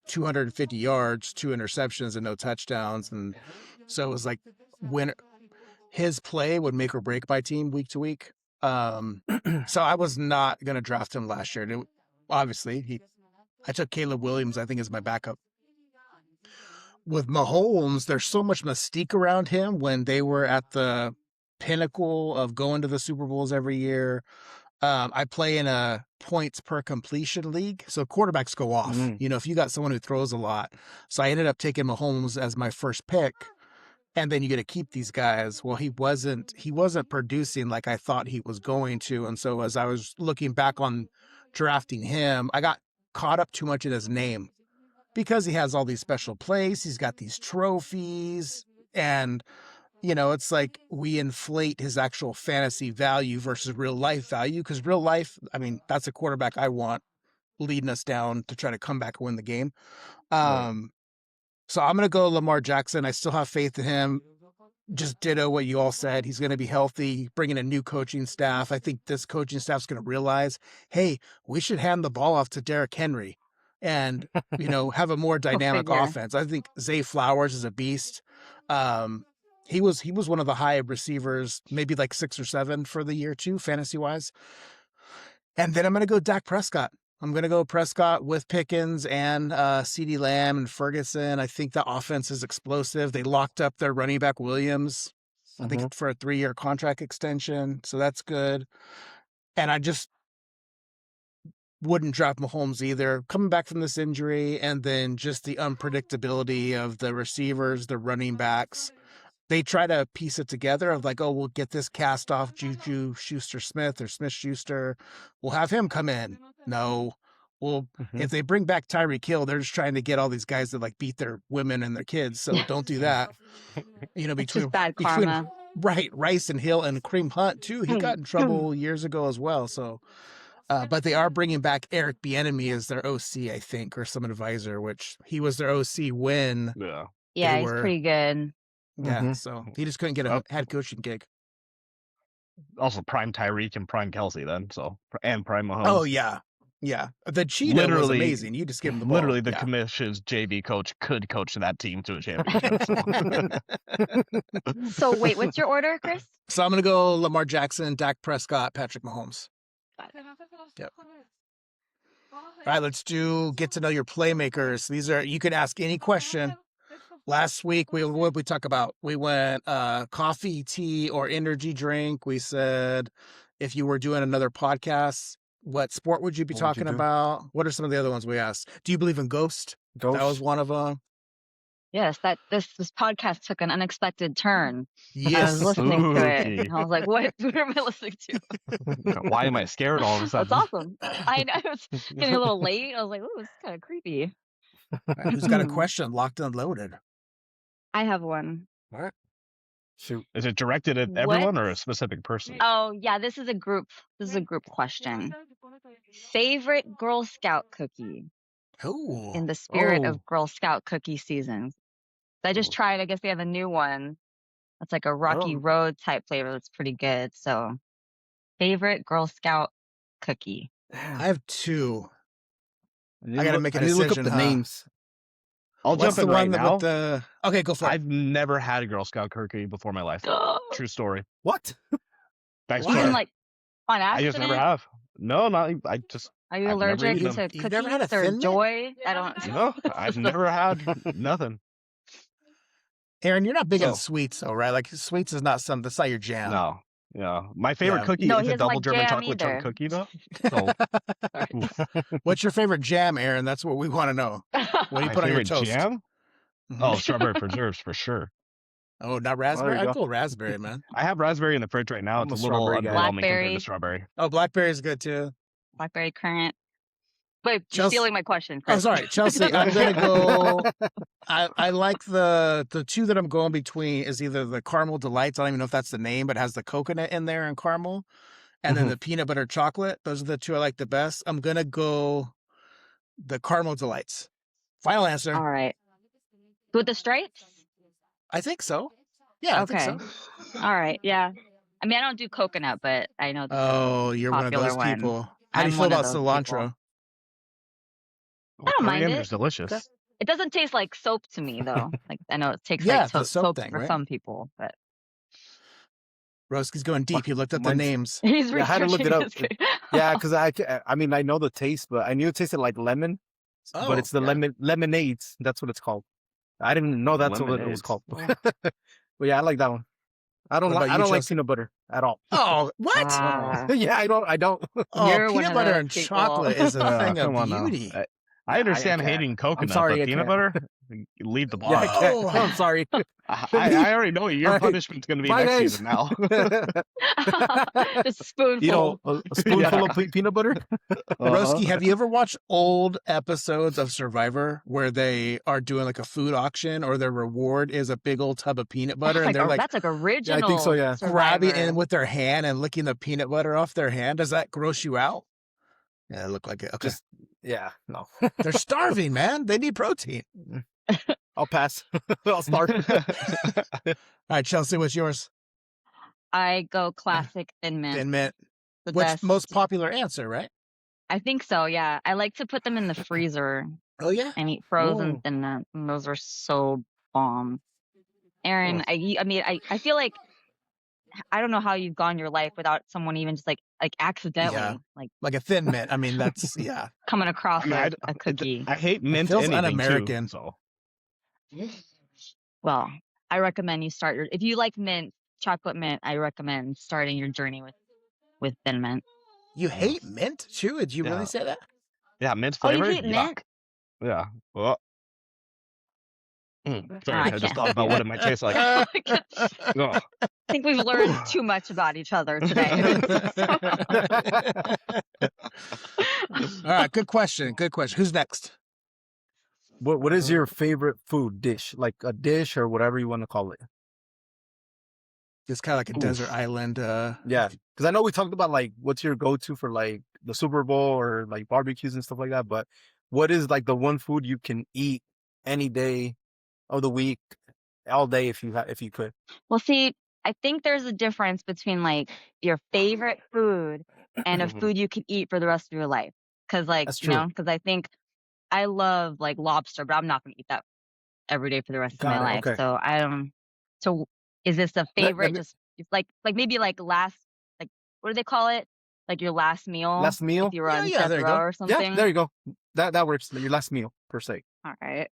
[SPEAKER 2] 250 yards, 2 interceptions, and no touchdowns. And so it was like when his play would make or break my team week to week. So I was not going to draft him last year. And obviously, I took Caleb Williams, I think, as my backup. With Mahomes, there's so much mystique around him when they were at the pinnacle of going to the Super Bowls every year. I play in a points per completion league, so quarterbacks go off. If you got someone who throws a lot. So I ended up taking Mahomes as my first pick, and then you get to keep these guys. Well, he wasn't producing like I thought he was going to, and so as I was looking back on drafting him, I got caught up too much in his name because he has all these special plays. He's got these trophies, and it's like we inflate his actual fantasy value versus real life value, because real life, that's a quarterback I want leading us down to try to come back and win the game. Right. So I'm going to go Lamar Jackson. I still have faith in him. Just ditto what you all said. He's going to be healthy, bringing a new coaching staff. I think this coaching staff's going to realize, hey, we should hand the ball off to Derrick Henry and, have a more dynamic offense. I think Zay Flowers is a beast. He was one of the high receivers, maybe like 6 or 7 for the year too, fantasy wise. And then I'm going to go Dak Prescott. I'm going to go Prescott with Pickens and CeeDee Lamb and Ferguson. I think the offense is explosive. They locked up their running back Williams, I think, for a 3-year contract extension. So that's good. And I just wouldn't draft Mahomes either. Coming back from this injury and then just the unpredictability of the receivers, the running backs. They try to piece it together of like, oh, we'll get this cast off Juju Schuster-Smith or Smith-Schuster. We'll have him come in. No. Well, if they bring back Tyreek Hill, they're just trying to get all these guys that like beat their women and their kids. So don't do that. You know,
[SPEAKER 3] It's just bad karma.
[SPEAKER 2] Right, Rice and Hill and Kareem Hunt too. He got in trouble years ago as well. So, but they are bringing back Eric Bieniemy as their OC, I think, or some advisor, which he was their OC when.
[SPEAKER 3] Yeah, he's pretty good.
[SPEAKER 2] Yeah, so he just couldn't get a head coaching gig.
[SPEAKER 1] Also, prime Tyreek and prime Kelsey then, and prime Mahomes.
[SPEAKER 2] Oh, yeah. Yeah. The cheetah was amazing. You just give him the ball.
[SPEAKER 1] Literally, the commission's JV coach could coach that team to a championship.
[SPEAKER 3] So, wait, what's your order, Chris?
[SPEAKER 2] So I'm going to go Lamar Jackson, Dak Prescott, Patrick Mahomes. Yep. All right, let's get to know your playmakers. These are, you can ask any question. Last week, what we talk about? We went coffee, tea, or energy drink. We said if you were doing another podcast, what sport would you be talking about? What are some of the other ones we asked? Do you believe in ghosts? That was one of them.
[SPEAKER 3] Yes, this podcast took an unexpected turn.
[SPEAKER 2] Yes.
[SPEAKER 3] I was listening to it. And I was like, what am I listening to?
[SPEAKER 1] Why am I scared all of a sudden?
[SPEAKER 3] That's awesome. I know it's getting a little late. I was like, oh, it's kind of creepy.
[SPEAKER 2] Right, who's got a question locked and loaded?
[SPEAKER 3] I have one.
[SPEAKER 2] All right.
[SPEAKER 1] Shoot. Is it directed at everyone or a specific person?
[SPEAKER 3] Oh, yeah, this is a group question. Favorite Girl Scout cookie?
[SPEAKER 2] Oh.
[SPEAKER 3] In the spirit of Girl Scout cookie season. I just tried, I guess they have a new one. It's like a Rocky Road type flavor that's pretty good. So, favorite Girl Scout cookie?
[SPEAKER 2] I have 2. I got to make a decision.
[SPEAKER 4] Look up the names.
[SPEAKER 1] I'll jump in right now.
[SPEAKER 2] Okay, go for it.
[SPEAKER 1] I've never had a Girl Scout cookie before in my life. True story.
[SPEAKER 4] What?
[SPEAKER 3] Even like on accident?
[SPEAKER 1] I just never have. No, I just.
[SPEAKER 3] Are you allergic to cookies
[SPEAKER 2] never had a
[SPEAKER 3] or
[SPEAKER 2] Thin
[SPEAKER 3] Joy? I don't.
[SPEAKER 1] No, I've never had nothing.
[SPEAKER 2] Aaron, you're not big on sweets, though, right? Like sweets is not that's not your jam.
[SPEAKER 1] No. Yeah, my favorite cookie is a double German chocolate chunk cookie, though. So,
[SPEAKER 2] what's your favorite jam, Aaron? That's what we want to know. What do you put on your toast?
[SPEAKER 1] Jam? Oh, strawberry preserves for sure.
[SPEAKER 2] Oh, not raspberry. I go raspberry, man.
[SPEAKER 1] I have raspberry in the fridge right now. It's a little underwhelming compared to strawberry.
[SPEAKER 2] Oh, blackberry is good too.
[SPEAKER 3] Blackberry currant. Wait, you're stealing my question,
[SPEAKER 2] Chris. Oh, sorry, Chelsea. I'm gonna go. I like the 2 that I'm going between is either the caramel delights. I don't even know if that's the name, but it has the coconut in there and caramel, and then the peanut butter chocolate. Those are the 2 I like the best. I'm gonna go the caramel delights. Final answer.
[SPEAKER 3] All right. With the stripes?
[SPEAKER 2] I think so. Yeah.
[SPEAKER 3] Okay.
[SPEAKER 2] I think so.
[SPEAKER 3] All right. Yeah. I mean, I don't do coconut, but I know.
[SPEAKER 2] You're one of those people. How do you feel about cilantro?
[SPEAKER 3] I don't mind it.
[SPEAKER 1] It's delicious.
[SPEAKER 3] It doesn't taste like soap to me, though. Like I know it takes like soap thing, for some people, but
[SPEAKER 2] Roski's going deep. He looked up the names.
[SPEAKER 3] He's
[SPEAKER 4] I had to look it up. Yeah, because I mean I know the taste, but I knew it tasted like lemon. But it's the lemonades. That's what it's called. I didn't know that's what it was called. But yeah, I like that one. I don't like peanut butter at all.
[SPEAKER 2] Oh, what?
[SPEAKER 4] Yeah, I don't.
[SPEAKER 2] Oh, peanut butter and chocolate is a thing of beauty.
[SPEAKER 1] I understand hating coconut, but peanut butter, leave the bar.
[SPEAKER 4] Yeah, I'm sorry.
[SPEAKER 1] I already know your punishment's going to be next season now.
[SPEAKER 3] A spoonful.
[SPEAKER 4] A spoonful of peanut butter.
[SPEAKER 2] Roski, have you ever watched old episodes of Survivor where they are doing like a food auction or their reward is a big old tub of peanut butter?
[SPEAKER 3] And they're like, that's like original.
[SPEAKER 4] Yeah, I think so, yeah.
[SPEAKER 2] Grabbing it with their hand and licking the peanut butter off their hand. Does that gross you out? Yeah, it looked like it. Okay.
[SPEAKER 4] No.
[SPEAKER 2] They're starving, man. They need protein.
[SPEAKER 4] I'll pass. I'll start.
[SPEAKER 2] All right, Chelsea, what's yours?
[SPEAKER 3] I go classic Thin Mint.
[SPEAKER 2] Thin Mint. Which most popular answer, right?
[SPEAKER 3] I think so, yeah. I like to put them in the freezer.
[SPEAKER 2] Oh, yeah?
[SPEAKER 3] And eat frozen Thin Mint. And those are so bomb. Aaron, I mean, I feel like I don't know how you've gone your life without someone even just like accidentally
[SPEAKER 2] like a Thin Mint. I mean, that's
[SPEAKER 3] coming across
[SPEAKER 1] I mean,
[SPEAKER 3] a cookie.
[SPEAKER 1] I hate
[SPEAKER 2] It
[SPEAKER 1] mint
[SPEAKER 2] feels
[SPEAKER 1] anything
[SPEAKER 2] un-American.
[SPEAKER 1] too. So
[SPEAKER 3] Well, I recommend you start if you like mint, chocolate mint, I recommend starting your journey with Thin Mint.
[SPEAKER 2] You hate mint too? Did you really say that?
[SPEAKER 1] Yeah, mint
[SPEAKER 3] Oh, you
[SPEAKER 1] flavor.
[SPEAKER 3] hate mint?
[SPEAKER 1] Yeah. Well, sorry,
[SPEAKER 3] I
[SPEAKER 1] I just
[SPEAKER 3] can't
[SPEAKER 1] thought
[SPEAKER 3] help
[SPEAKER 1] about
[SPEAKER 3] you.
[SPEAKER 1] what it might taste like.
[SPEAKER 3] I
[SPEAKER 1] Ugh.
[SPEAKER 3] think we've learned too much about each other today.
[SPEAKER 2] All right, good question. Good question. Who's next?
[SPEAKER 4] What is your favorite food dish? Like a dish or whatever you want to call it.
[SPEAKER 2] It's kind of like a desert island.
[SPEAKER 4] Yeah, because I know we talked about like what's your go-to for like the Super Bowl or like barbecues and stuff like that. But what is like the one food you can eat any day of the week, all day if you could?
[SPEAKER 3] Well, see, I think there's a difference between like your favorite food and a food you can eat for the rest of your life. Because like,
[SPEAKER 4] That's
[SPEAKER 3] you
[SPEAKER 4] true.
[SPEAKER 3] know, because I think I love like lobster, but I'm not going to eat that every day for the rest of my
[SPEAKER 4] Got it.
[SPEAKER 3] life.
[SPEAKER 4] Okay.
[SPEAKER 3] So I don't. So is this a favorite? Just it's like maybe like last like what do they call it? Like your last meal.
[SPEAKER 4] Last meal?
[SPEAKER 3] If you were on
[SPEAKER 2] Yeah,
[SPEAKER 3] death
[SPEAKER 2] there you
[SPEAKER 3] row
[SPEAKER 2] go.
[SPEAKER 3] or something.
[SPEAKER 4] Yeah, there you go. That works. Your last meal per se.
[SPEAKER 3] All right.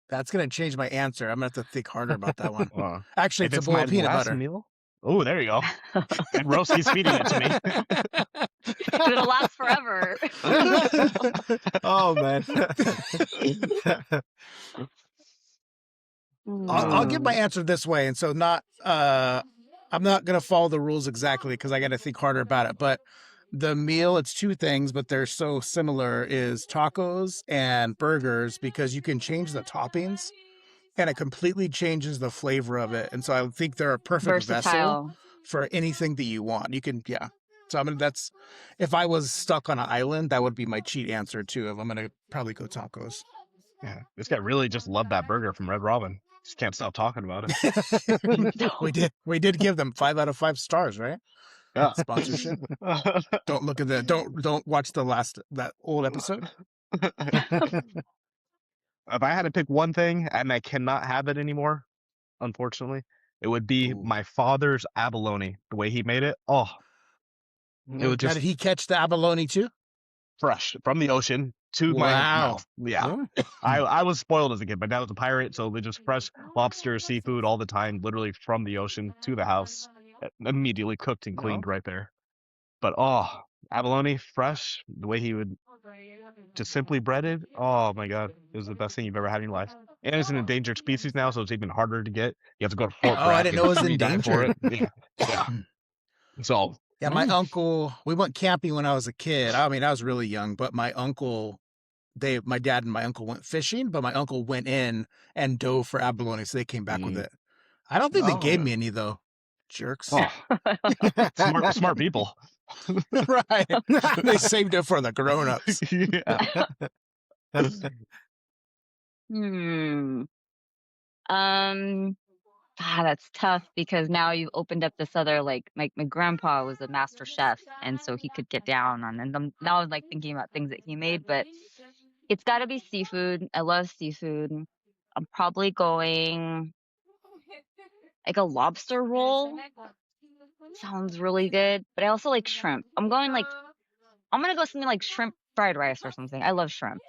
[SPEAKER 2] That's gonna change my answer. I'm gonna have to think harder about that one.
[SPEAKER 1] Well,
[SPEAKER 2] Actually,
[SPEAKER 1] if
[SPEAKER 2] it's a
[SPEAKER 1] it's
[SPEAKER 2] bowl
[SPEAKER 1] my
[SPEAKER 2] of peanut
[SPEAKER 1] last
[SPEAKER 2] butter.
[SPEAKER 1] meal, oh, there you go. And Roski's feeding it to me.
[SPEAKER 3] It'll last forever.
[SPEAKER 4] Oh man.
[SPEAKER 2] I'll give my answer this way, and so not I'm not gonna follow the rules exactly because I got to think harder about it. But the meal, it's two things, but they're so similar: is tacos and burgers because you can change the toppings, and it completely changes the flavor of it. And so I think they're a perfect vessel
[SPEAKER 3] Versatile.
[SPEAKER 2] for anything that you want. You can, yeah. So I mean, that's if I was stuck on an island, that would be my cheat answer too. If I'm gonna probably go tacos.
[SPEAKER 1] Yeah, this guy really just loved that burger from Red Robin. Just can't stop talking about it.
[SPEAKER 2] we did give them 5 out of 5 stars, right?
[SPEAKER 1] Yeah.
[SPEAKER 2] Sponsorship. Don't look at the don't watch that old episode.
[SPEAKER 1] If I had to pick one thing and I cannot have it anymore, unfortunately, it would be my father's abalone. The way he made it, it would
[SPEAKER 2] Now,
[SPEAKER 1] just
[SPEAKER 2] did he catch the abalone too?
[SPEAKER 1] fresh from the ocean to my mouth. Yeah. I was spoiled as a kid. My dad was a pirate, so we just fresh lobster, seafood all the time, literally from the ocean to the house, immediately cooked and cleaned right there. But abalone fresh, the way he would just simply breaded. Oh my God, it was the best thing you've ever had in your life. And it's an endangered species now, so it's even harder to get. You have to go to Fort Bragg.
[SPEAKER 2] I didn't know it was
[SPEAKER 1] and for it.
[SPEAKER 2] endangered.
[SPEAKER 1] Yeah. So
[SPEAKER 2] Yeah, my uncle, we went camping when I was a kid. I mean, I was really young, but my uncle, my dad and my uncle went fishing, but my uncle went in and dove for abalone, so they came back with it. I don't think they gave me any though. Jerks.
[SPEAKER 1] Smart people.
[SPEAKER 2] Right. They saved it for the grown-ups.
[SPEAKER 1] Yeah.
[SPEAKER 3] That's tough because now you've opened up this other like my grandpa was a master chef and so he could get down on and now I'm like thinking about things that he made, but it's got to be seafood. I love seafood. I'm probably going like a lobster roll. Sounds really good, but I also like shrimp. I'm gonna go something like shrimp fried rice or something. I love shrimp.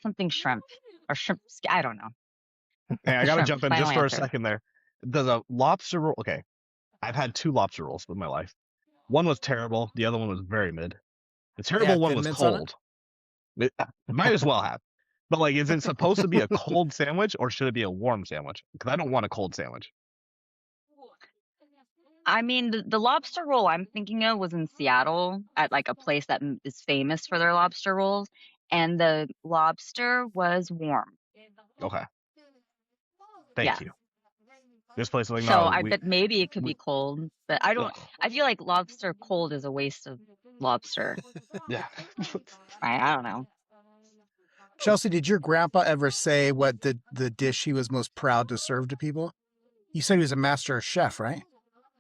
[SPEAKER 3] Something shrimp or shrimp. I don't know.
[SPEAKER 1] Hey, I gotta
[SPEAKER 3] Shrimp,
[SPEAKER 1] jump in
[SPEAKER 3] final
[SPEAKER 1] just for
[SPEAKER 3] answer.
[SPEAKER 1] a second there. Does a lobster roll? Okay, I've had 2 lobster rolls in my life. One was terrible. The other one was very mid. The terrible one
[SPEAKER 2] Thin
[SPEAKER 1] was
[SPEAKER 2] Mints on it?
[SPEAKER 1] cold. It might as well have. But like, is it supposed to be a cold sandwich or should it be a warm sandwich? Because I don't want a cold sandwich.
[SPEAKER 3] I mean, the lobster roll I'm thinking of was in Seattle at like a place that is famous for their lobster rolls, and the lobster was warm.
[SPEAKER 1] Okay. Thank you. This place is like,
[SPEAKER 3] So
[SPEAKER 1] no,
[SPEAKER 3] I bet maybe it could be cold, but I don't. I feel like lobster cold is a waste of lobster.
[SPEAKER 1] Yeah.
[SPEAKER 3] I don't know.
[SPEAKER 2] Chelsea, did your grandpa ever say what the dish he was most proud to serve to people? You said he was a master chef, right?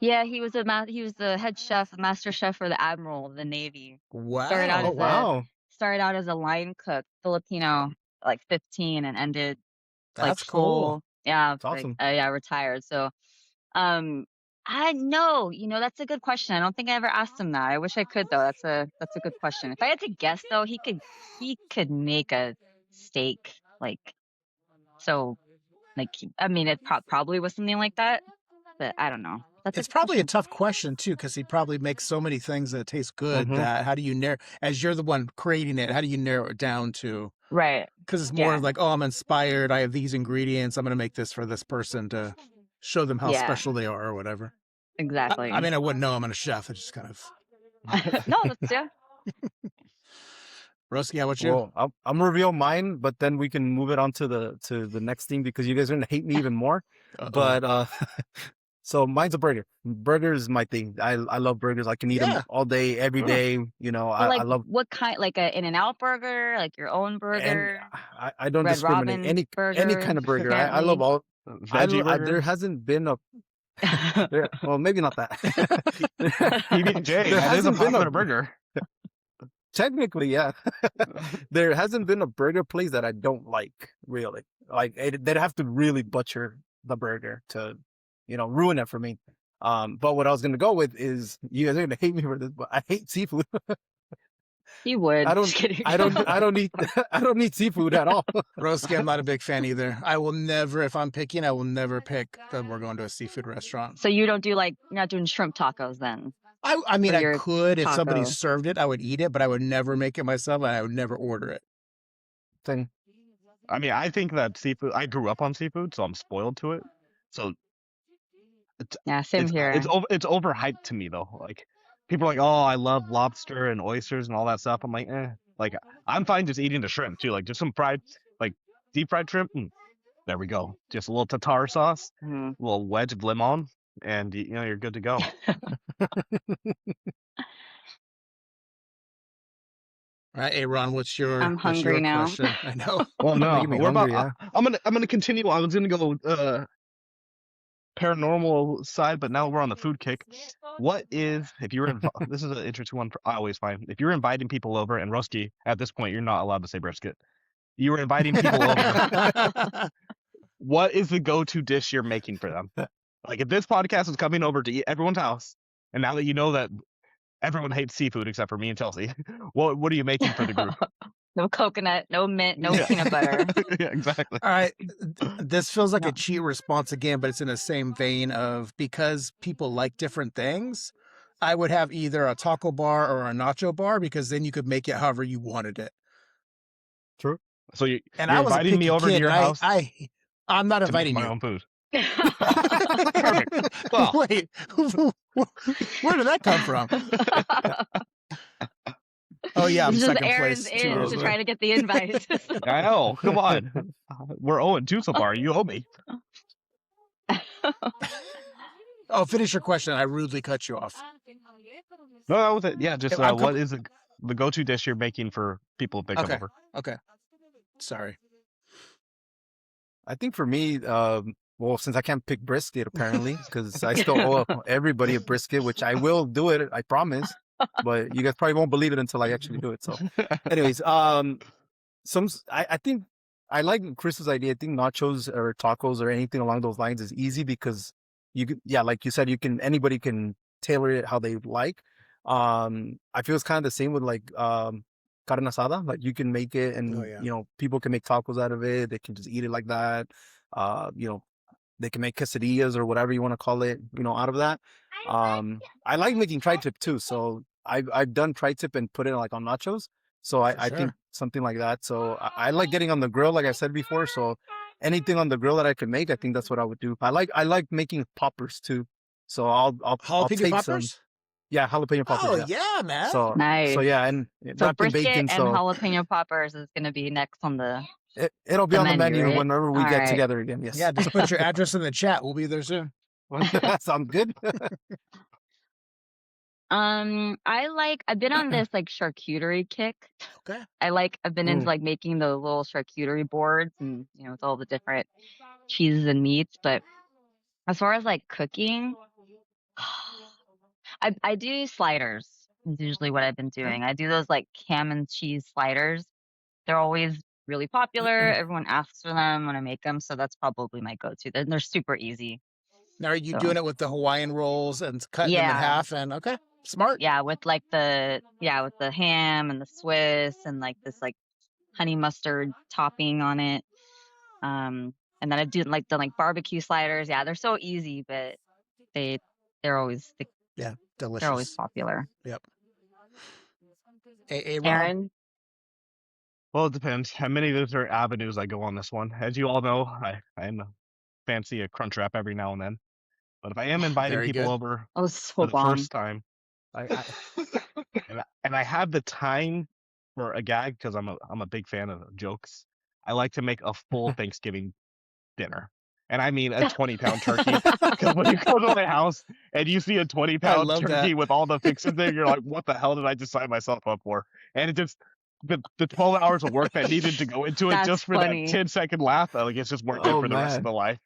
[SPEAKER 3] Yeah, he was the head chef, a master chef for the Admiral of the Navy.
[SPEAKER 2] Wow.
[SPEAKER 3] Started out as a line cook, Filipino, like 15, and ended
[SPEAKER 2] That's
[SPEAKER 3] like
[SPEAKER 2] cool.
[SPEAKER 3] Yeah,
[SPEAKER 4] That's awesome.
[SPEAKER 3] retired. So, I know, that's a good question. I don't think I ever asked him that. I wish I could though. That's a good question. If I had to guess though, he could make a steak like so I mean it probably was something like that, but I don't know. That's a
[SPEAKER 2] It's
[SPEAKER 3] good
[SPEAKER 2] probably a
[SPEAKER 3] question.
[SPEAKER 2] tough question too, because he probably makes so many things that taste good
[SPEAKER 1] Mhm.
[SPEAKER 2] that how do you narrow, as you're the one creating it, how do you narrow it down to,
[SPEAKER 3] Right.
[SPEAKER 2] because it's more
[SPEAKER 3] Yeah.
[SPEAKER 2] of like, oh, I'm inspired, I have these ingredients, I'm going to make this for this person to show them how
[SPEAKER 3] Yeah.
[SPEAKER 2] special they are or whatever. I
[SPEAKER 3] Exactly.
[SPEAKER 2] mean, I wouldn't know I'm a chef. I just kind of.
[SPEAKER 3] No, that's yeah.
[SPEAKER 2] Roski, how about you?
[SPEAKER 4] Well, I'm gonna reveal mine, but then we can move it on to the next thing because you guys are gonna hate me even more.
[SPEAKER 2] Uh-oh.
[SPEAKER 4] But so mine's a burger. Burger is my thing. I love burgers. I can eat them all day, every day. You know,
[SPEAKER 3] But
[SPEAKER 4] I love
[SPEAKER 3] what kind? Like a In-N-Out burger, like your own
[SPEAKER 4] and
[SPEAKER 3] burger,
[SPEAKER 4] I don't
[SPEAKER 3] Red
[SPEAKER 4] discriminate.
[SPEAKER 3] Robin
[SPEAKER 4] Any
[SPEAKER 3] burger,
[SPEAKER 4] kind of burger. I love
[SPEAKER 3] apparently.
[SPEAKER 4] all.
[SPEAKER 1] Veggie burger.
[SPEAKER 4] There hasn't been a well, maybe not that.
[SPEAKER 1] PB&J.
[SPEAKER 4] There
[SPEAKER 1] That is a
[SPEAKER 4] hasn't been
[SPEAKER 1] popular burger.
[SPEAKER 4] Technically, yeah. There hasn't been a burger place that I don't like, really. Like, they'd have to really butcher the burger to, ruin it for me. But what I was going to go with is, you guys are going to hate me for this, but I hate seafood.
[SPEAKER 3] He would.
[SPEAKER 4] I
[SPEAKER 3] Just kidding.
[SPEAKER 4] don't eat, I don't eat seafood at all.
[SPEAKER 2] Roski, I'm not a big fan either. I will never, if I'm picking, I will never pick that we're going to a seafood restaurant.
[SPEAKER 3] So you don't do you're not doing shrimp tacos then?
[SPEAKER 2] I mean,
[SPEAKER 3] For
[SPEAKER 2] I
[SPEAKER 3] your
[SPEAKER 2] could if somebody
[SPEAKER 3] taco.
[SPEAKER 2] served it, I would eat it, but I would never make it myself, and I would never order it.
[SPEAKER 4] Thing.
[SPEAKER 1] I mean, I think that seafood. I grew up on seafood, so I'm spoiled to it. So
[SPEAKER 3] Yeah, same here.
[SPEAKER 1] it's overhyped to me though. Like people are like, oh, I love lobster and oysters and all that stuff. I'm like, eh. Like I'm fine just eating the shrimp too. Like just some fried, like deep fried shrimp. There we go. Just a little tartar sauce,
[SPEAKER 3] Mhm.
[SPEAKER 1] a little wedge of lemon, and you're good to go.
[SPEAKER 2] All right, Aaron, what's your
[SPEAKER 3] I'm hungry
[SPEAKER 2] your
[SPEAKER 3] now.
[SPEAKER 2] question? I know.
[SPEAKER 1] Well, no,
[SPEAKER 4] Making me
[SPEAKER 1] we're
[SPEAKER 4] hungry,
[SPEAKER 1] about.
[SPEAKER 4] yeah.
[SPEAKER 1] I'm gonna continue. I was gonna go paranormal side, but now we're on the food kick. What is if you're this is an interesting one. I always find if you're inviting people over, and Rusty, at this point, you're not allowed to say brisket. You were inviting people over. What is the go-to dish you're making for them? Like if this podcast is coming over to everyone's house, and now that you know that everyone hates seafood except for me and Chelsea, what are you making for the group?
[SPEAKER 3] No coconut, no mint, no
[SPEAKER 1] Yeah.
[SPEAKER 3] peanut butter.
[SPEAKER 1] Yeah, exactly.
[SPEAKER 2] All right, this feels like
[SPEAKER 3] No.
[SPEAKER 2] a cheat response again, but it's in the same vein of because people like different things. I would have either a taco bar or a nacho bar because then you could make it however you wanted it.
[SPEAKER 4] True.
[SPEAKER 1] So you're
[SPEAKER 2] I was a
[SPEAKER 1] inviting me
[SPEAKER 2] picky
[SPEAKER 1] over to
[SPEAKER 2] kid,
[SPEAKER 1] your
[SPEAKER 2] and
[SPEAKER 1] house
[SPEAKER 2] I'm not
[SPEAKER 1] to make
[SPEAKER 2] inviting
[SPEAKER 1] my
[SPEAKER 2] you.
[SPEAKER 1] own food. Perfect. Well,
[SPEAKER 2] Wait, where did that come from? Oh yeah, I'm
[SPEAKER 3] This is
[SPEAKER 2] second
[SPEAKER 3] Aaron's
[SPEAKER 2] place. 2
[SPEAKER 3] in
[SPEAKER 2] rows
[SPEAKER 3] to
[SPEAKER 2] back.
[SPEAKER 3] try to get the invite.
[SPEAKER 1] I know. Come on. We're 0-2 so far. You owe me.
[SPEAKER 2] Oh, finish your question. I rudely cut you off.
[SPEAKER 1] No, that was it. Yeah, just
[SPEAKER 2] I'm
[SPEAKER 1] what is the go-to dish you're making for people if they come
[SPEAKER 2] Okay.
[SPEAKER 1] over?
[SPEAKER 2] Okay. Sorry.
[SPEAKER 4] I think for me, well, since I can't pick brisket apparently, because I still owe everybody a brisket, which I will do it, I promise. But you guys probably won't believe it until I actually do it. So, anyways, I think I like Chris's idea. I think nachos or tacos or anything along those lines is easy because like you said, anybody can tailor it how they like. I feel it's kind of the same with like carne asada. Like you can make it, and
[SPEAKER 2] Oh, yeah.
[SPEAKER 4] people can make tacos out of it. They can just eat it like that. They can make quesadillas or whatever you want to call it. Out of that. I like making tri-tip too. So I've done tri-tip and put it like on nachos. So I think something like that. So I like getting on the grill, like I said before. So anything on the grill that I could make, I think that's what I would do. I like making poppers too. So I'll
[SPEAKER 2] Jalapeno
[SPEAKER 4] take
[SPEAKER 2] poppers?
[SPEAKER 4] some. Yeah, jalapeno poppers.
[SPEAKER 2] Oh
[SPEAKER 4] yeah.
[SPEAKER 2] yeah, man.
[SPEAKER 4] So
[SPEAKER 3] Nice.
[SPEAKER 4] So yeah, and
[SPEAKER 3] So
[SPEAKER 4] wrapped in
[SPEAKER 3] brisket
[SPEAKER 4] bacon.
[SPEAKER 3] and
[SPEAKER 4] So
[SPEAKER 3] jalapeno poppers is going to be next on the.
[SPEAKER 4] it'll be
[SPEAKER 3] the
[SPEAKER 4] on the
[SPEAKER 3] menu,
[SPEAKER 4] menu
[SPEAKER 3] right?
[SPEAKER 4] whenever we
[SPEAKER 3] All
[SPEAKER 4] get
[SPEAKER 3] right.
[SPEAKER 4] together again. Yes.
[SPEAKER 2] Yeah, just put your address in the chat. We'll be there soon.
[SPEAKER 4] Sounds good.
[SPEAKER 3] I've been on this like charcuterie kick.
[SPEAKER 2] Okay.
[SPEAKER 3] I've been into like making the little charcuterie boards and with all the different cheeses and meats. But as far as like cooking, I do sliders. Is usually what I've been doing. I do those like ham and cheese sliders. They're always really popular. Everyone asks for them when I make them, so that's probably my go-to. They're super easy.
[SPEAKER 2] Now, are you
[SPEAKER 3] So,
[SPEAKER 2] doing it with the Hawaiian rolls and cutting them in
[SPEAKER 3] yeah,
[SPEAKER 2] half? And okay, smart.
[SPEAKER 3] yeah, with like with the ham and the Swiss and like this like honey mustard topping on it. And then I do like the barbecue sliders. Yeah, they're so easy, but they they're always
[SPEAKER 2] Yeah,
[SPEAKER 3] they're always
[SPEAKER 2] delicious.
[SPEAKER 3] popular.
[SPEAKER 2] Yep. Hey, Rob.
[SPEAKER 3] Aaron,
[SPEAKER 1] Well, it depends. How many of those are avenues I go on this one? As you all know, I'm a fancy a crunch wrap every now and then. But if I am inviting
[SPEAKER 2] Very
[SPEAKER 1] people
[SPEAKER 2] good.
[SPEAKER 1] over
[SPEAKER 3] oh so
[SPEAKER 1] for the
[SPEAKER 3] bomb.
[SPEAKER 1] first time, and I have the time for a gag because I'm a big fan of jokes. I like to make a full Thanksgiving dinner, and I mean a 20-pound turkey. Because when you go to my house and you see a 20-pound
[SPEAKER 2] love that.
[SPEAKER 1] turkey with all the fixings there, you're like, "What the hell did I just sign myself up for?" And it just the 12 hours of work that needed to go into it
[SPEAKER 3] That's
[SPEAKER 1] just for
[SPEAKER 3] funny.
[SPEAKER 1] that 10-second laugh, like it's just worth it
[SPEAKER 4] Oh
[SPEAKER 1] for the rest of
[SPEAKER 4] man,
[SPEAKER 1] the life.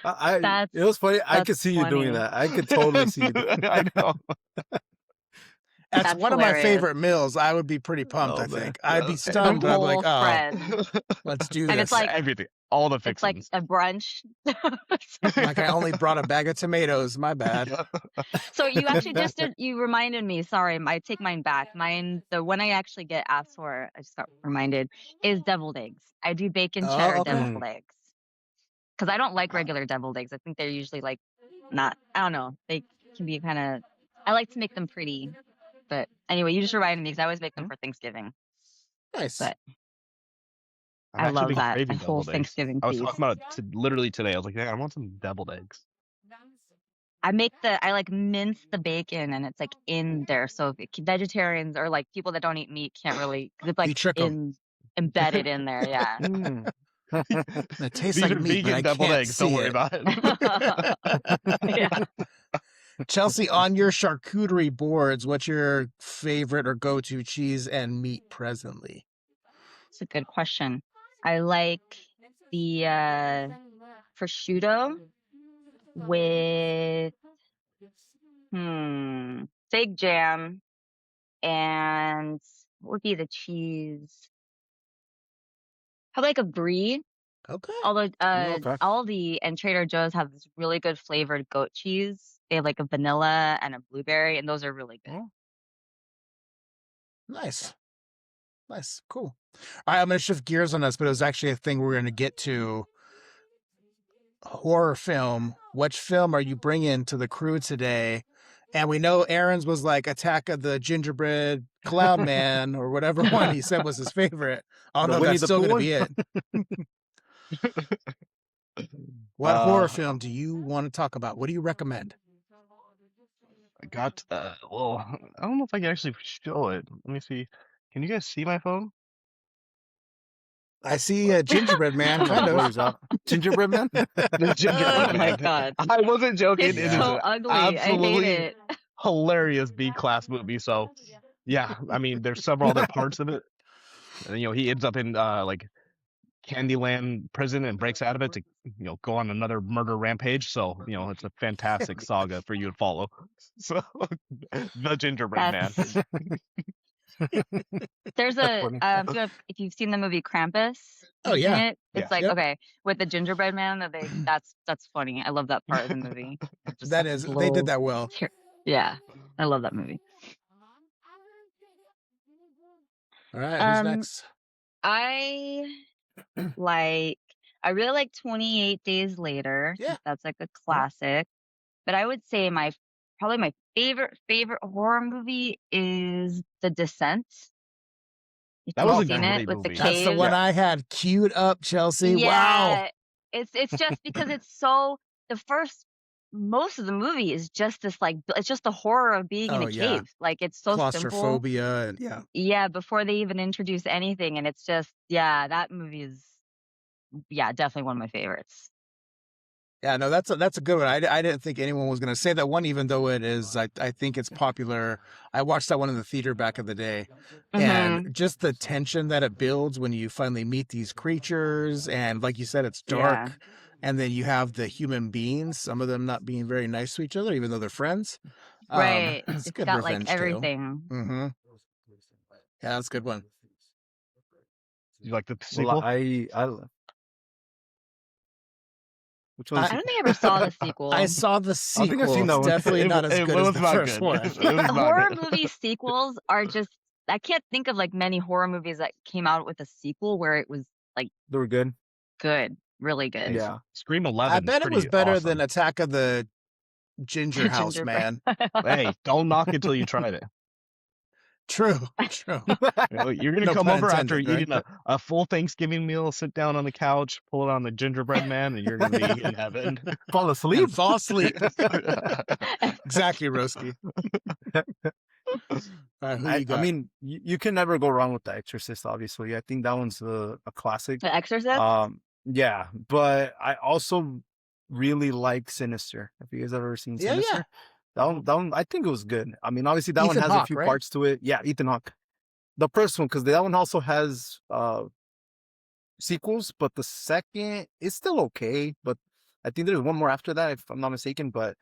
[SPEAKER 3] That's
[SPEAKER 4] it was funny. I
[SPEAKER 3] that's
[SPEAKER 4] could see you doing
[SPEAKER 3] funny.
[SPEAKER 4] that. I could totally see you doing
[SPEAKER 1] I know.
[SPEAKER 2] That's
[SPEAKER 3] That's
[SPEAKER 2] one of my
[SPEAKER 3] hilarious.
[SPEAKER 2] favorite meals. I would be pretty pumped,
[SPEAKER 4] Oh,
[SPEAKER 2] I
[SPEAKER 4] man.
[SPEAKER 2] think. I'd be
[SPEAKER 1] The
[SPEAKER 2] stunned, but I'd be like,
[SPEAKER 3] Whole
[SPEAKER 2] oh,
[SPEAKER 3] spread.
[SPEAKER 2] let's do
[SPEAKER 3] And
[SPEAKER 2] this.
[SPEAKER 3] it's like
[SPEAKER 1] everything, all the
[SPEAKER 3] it's like
[SPEAKER 1] fixings.
[SPEAKER 3] a brunch.
[SPEAKER 2] Like I only brought a bag of tomatoes. My bad.
[SPEAKER 1] Yeah.
[SPEAKER 3] So you actually just you reminded me. Sorry, I take mine back. The one I actually get asked for, I just got reminded, is deviled eggs. I do bacon cheddar
[SPEAKER 2] Oh, okay.
[SPEAKER 3] deviled eggs because I don't like regular deviled eggs. I think they're usually like not. I don't know. They can be kind of. I like to make them pretty, but anyway, you just reminded me because I always make them for Thanksgiving.
[SPEAKER 2] Nice.
[SPEAKER 3] But
[SPEAKER 1] I've
[SPEAKER 3] I
[SPEAKER 1] actually
[SPEAKER 3] love
[SPEAKER 1] been
[SPEAKER 3] that
[SPEAKER 1] craving
[SPEAKER 3] whole
[SPEAKER 1] deviled eggs.
[SPEAKER 3] Thanksgiving
[SPEAKER 1] I was
[SPEAKER 3] feast.
[SPEAKER 1] talking about it literally today. I was like, "Yeah, I want some deviled eggs."
[SPEAKER 3] I like mince the bacon and it's like in there. So if vegetarians or like people that don't eat meat can't really, cause it's
[SPEAKER 2] You
[SPEAKER 3] like
[SPEAKER 2] trick them.
[SPEAKER 3] embedded in there. Yeah.
[SPEAKER 4] Mm.
[SPEAKER 2] It tastes
[SPEAKER 1] These
[SPEAKER 2] like
[SPEAKER 1] are
[SPEAKER 2] meat, but I
[SPEAKER 1] vegan deviled
[SPEAKER 2] can't
[SPEAKER 1] eggs. Don't
[SPEAKER 2] see
[SPEAKER 1] worry
[SPEAKER 2] it.
[SPEAKER 1] about it.
[SPEAKER 3] Yeah.
[SPEAKER 2] Chelsea, on your charcuterie boards, what's your favorite or go-to cheese and meat presently?
[SPEAKER 3] It's a good question. I like the prosciutto with fig jam and what would be the cheese? I like a brie.
[SPEAKER 2] Okay.
[SPEAKER 3] Although
[SPEAKER 4] Okay.
[SPEAKER 3] Aldi and Trader Joe's have this really good flavored goat cheese. They have like a vanilla and a blueberry, and those are really good.
[SPEAKER 2] Oh, nice. Nice. Cool. All right, I'm going to shift gears on this, but it was actually a thing we're going to get to. Horror film. Which film are you bringing to the crew today? And we know Aaron's was like Attack of the Gingerbread Clown Man or whatever one he said was his favorite. I don't
[SPEAKER 4] The
[SPEAKER 2] know if
[SPEAKER 4] Winnie
[SPEAKER 2] that's
[SPEAKER 4] the
[SPEAKER 2] still
[SPEAKER 4] Pooh
[SPEAKER 2] going to
[SPEAKER 4] one?
[SPEAKER 2] be it. What horror film do you want to talk about? What do you recommend?
[SPEAKER 1] I got well, I don't know if I can actually show it. Let me see. Can you guys see my phone?
[SPEAKER 2] I see a Gingerbread Man,
[SPEAKER 4] Kind
[SPEAKER 2] kind
[SPEAKER 4] of
[SPEAKER 2] of.
[SPEAKER 4] blurs out. Gingerbread Man?
[SPEAKER 1] The gingerbread
[SPEAKER 3] Oh my
[SPEAKER 1] man.
[SPEAKER 3] God.
[SPEAKER 1] I wasn't joking.
[SPEAKER 3] It's
[SPEAKER 1] It is
[SPEAKER 4] Yeah.
[SPEAKER 3] so
[SPEAKER 1] an
[SPEAKER 3] ugly. I hate
[SPEAKER 1] absolutely
[SPEAKER 3] it.
[SPEAKER 1] hilarious B-class movie. So, yeah, I mean, there's several other parts of it. And, he ends up in like Candyland prison and breaks out of it to go on another murder rampage. So it's a fantastic saga for you to follow. So the Gingerbread Man.
[SPEAKER 3] That's there's
[SPEAKER 4] That's
[SPEAKER 3] a
[SPEAKER 4] funny.
[SPEAKER 3] if you've seen the movie Krampus,
[SPEAKER 2] Oh,
[SPEAKER 3] you've seen
[SPEAKER 2] yeah.
[SPEAKER 3] it. It's
[SPEAKER 1] Yeah.
[SPEAKER 3] like
[SPEAKER 2] Yep.
[SPEAKER 3] okay with the gingerbread man that that's funny. I love that part of the movie. Just
[SPEAKER 2] That is,
[SPEAKER 3] this
[SPEAKER 2] they did
[SPEAKER 3] little
[SPEAKER 2] that well.
[SPEAKER 3] yeah, I love that movie.
[SPEAKER 2] All right, who's
[SPEAKER 3] Um,
[SPEAKER 2] next?
[SPEAKER 3] I I really like 28 Days Later. I
[SPEAKER 2] Yeah.
[SPEAKER 3] think that's like a classic. But I would say probably my favorite horror movie is The Descent. If
[SPEAKER 1] That
[SPEAKER 3] you've
[SPEAKER 1] was a
[SPEAKER 3] seen
[SPEAKER 1] great
[SPEAKER 3] it with the
[SPEAKER 1] movie.
[SPEAKER 2] That's the
[SPEAKER 3] cave.
[SPEAKER 2] one I had queued up, Chelsea. Wow.
[SPEAKER 3] Yeah. It's just because most of the movie is just this it's just the horror of being in
[SPEAKER 2] Oh,
[SPEAKER 3] a
[SPEAKER 2] yeah.
[SPEAKER 3] cave. Like it's so simple.
[SPEAKER 2] Claustrophobia and yeah.
[SPEAKER 3] Yeah, before they even introduce anything. And it's just, that movie is definitely one of my favorites.
[SPEAKER 2] Yeah, no, that's a good one. I didn't think anyone was going to say that one, even though it is. I think it's popular. I watched that one in the theater back in the day, and just the tension that it builds when you finally meet these creatures, and like you said, it's dark,
[SPEAKER 3] Yeah.
[SPEAKER 2] and then you have the human beings, some of them not being very nice to each other, even though they're friends.
[SPEAKER 3] Right.
[SPEAKER 2] It's a
[SPEAKER 3] It's
[SPEAKER 2] good
[SPEAKER 3] got
[SPEAKER 2] revenge
[SPEAKER 3] like
[SPEAKER 2] tale.
[SPEAKER 3] everything.
[SPEAKER 2] Mm-hmm. Yeah, that's a good one.
[SPEAKER 1] You like the sequel?
[SPEAKER 4] Well, Which one's
[SPEAKER 3] I don't think I ever saw the sequel.
[SPEAKER 2] I saw the
[SPEAKER 4] I think I've
[SPEAKER 2] sequel.
[SPEAKER 4] seen that
[SPEAKER 2] It's
[SPEAKER 4] one.
[SPEAKER 2] definitely not as good as
[SPEAKER 1] was
[SPEAKER 2] the
[SPEAKER 1] not
[SPEAKER 2] first
[SPEAKER 1] good.
[SPEAKER 2] one.
[SPEAKER 1] It was not
[SPEAKER 3] Horror
[SPEAKER 1] good.
[SPEAKER 3] movie sequels are just, I can't think of like many horror movies that came out with a sequel where it was like
[SPEAKER 4] They were good.
[SPEAKER 3] good, really good.
[SPEAKER 4] Yeah.
[SPEAKER 1] Scream 11.
[SPEAKER 2] I bet it was
[SPEAKER 1] pretty
[SPEAKER 2] better
[SPEAKER 1] awesome.
[SPEAKER 2] than Attack of the Ginger House,
[SPEAKER 3] Gingerbread.
[SPEAKER 2] man.
[SPEAKER 1] Hey, don't knock it till you tried it.
[SPEAKER 2] True, true.
[SPEAKER 1] You're gonna
[SPEAKER 2] No
[SPEAKER 1] come
[SPEAKER 2] pun
[SPEAKER 1] over after
[SPEAKER 2] intended, right?
[SPEAKER 1] eating a full Thanksgiving meal, sit down on the couch, pull it on the gingerbread man, and you're gonna be in heaven.
[SPEAKER 4] Fall asleep.
[SPEAKER 2] And fall asleep. Exactly, Roski. All right, who you
[SPEAKER 4] I
[SPEAKER 2] got?
[SPEAKER 4] mean, you can never go wrong with The Exorcist. Obviously, I think that one's a classic.
[SPEAKER 3] The Exorcist?
[SPEAKER 4] Yeah, but I also really like Sinister. Have you guys ever seen
[SPEAKER 2] Yeah,
[SPEAKER 4] Sinister?
[SPEAKER 2] yeah.
[SPEAKER 4] That one, I think it was good. I mean, obviously that one
[SPEAKER 2] Ethan
[SPEAKER 4] has
[SPEAKER 2] Hawke,
[SPEAKER 4] a few
[SPEAKER 2] right?
[SPEAKER 4] parts to it. Yeah, Ethan Hawke. The first one, because that one also has sequels, but the second is still okay. But I think there's one more after that, if I'm not mistaken. But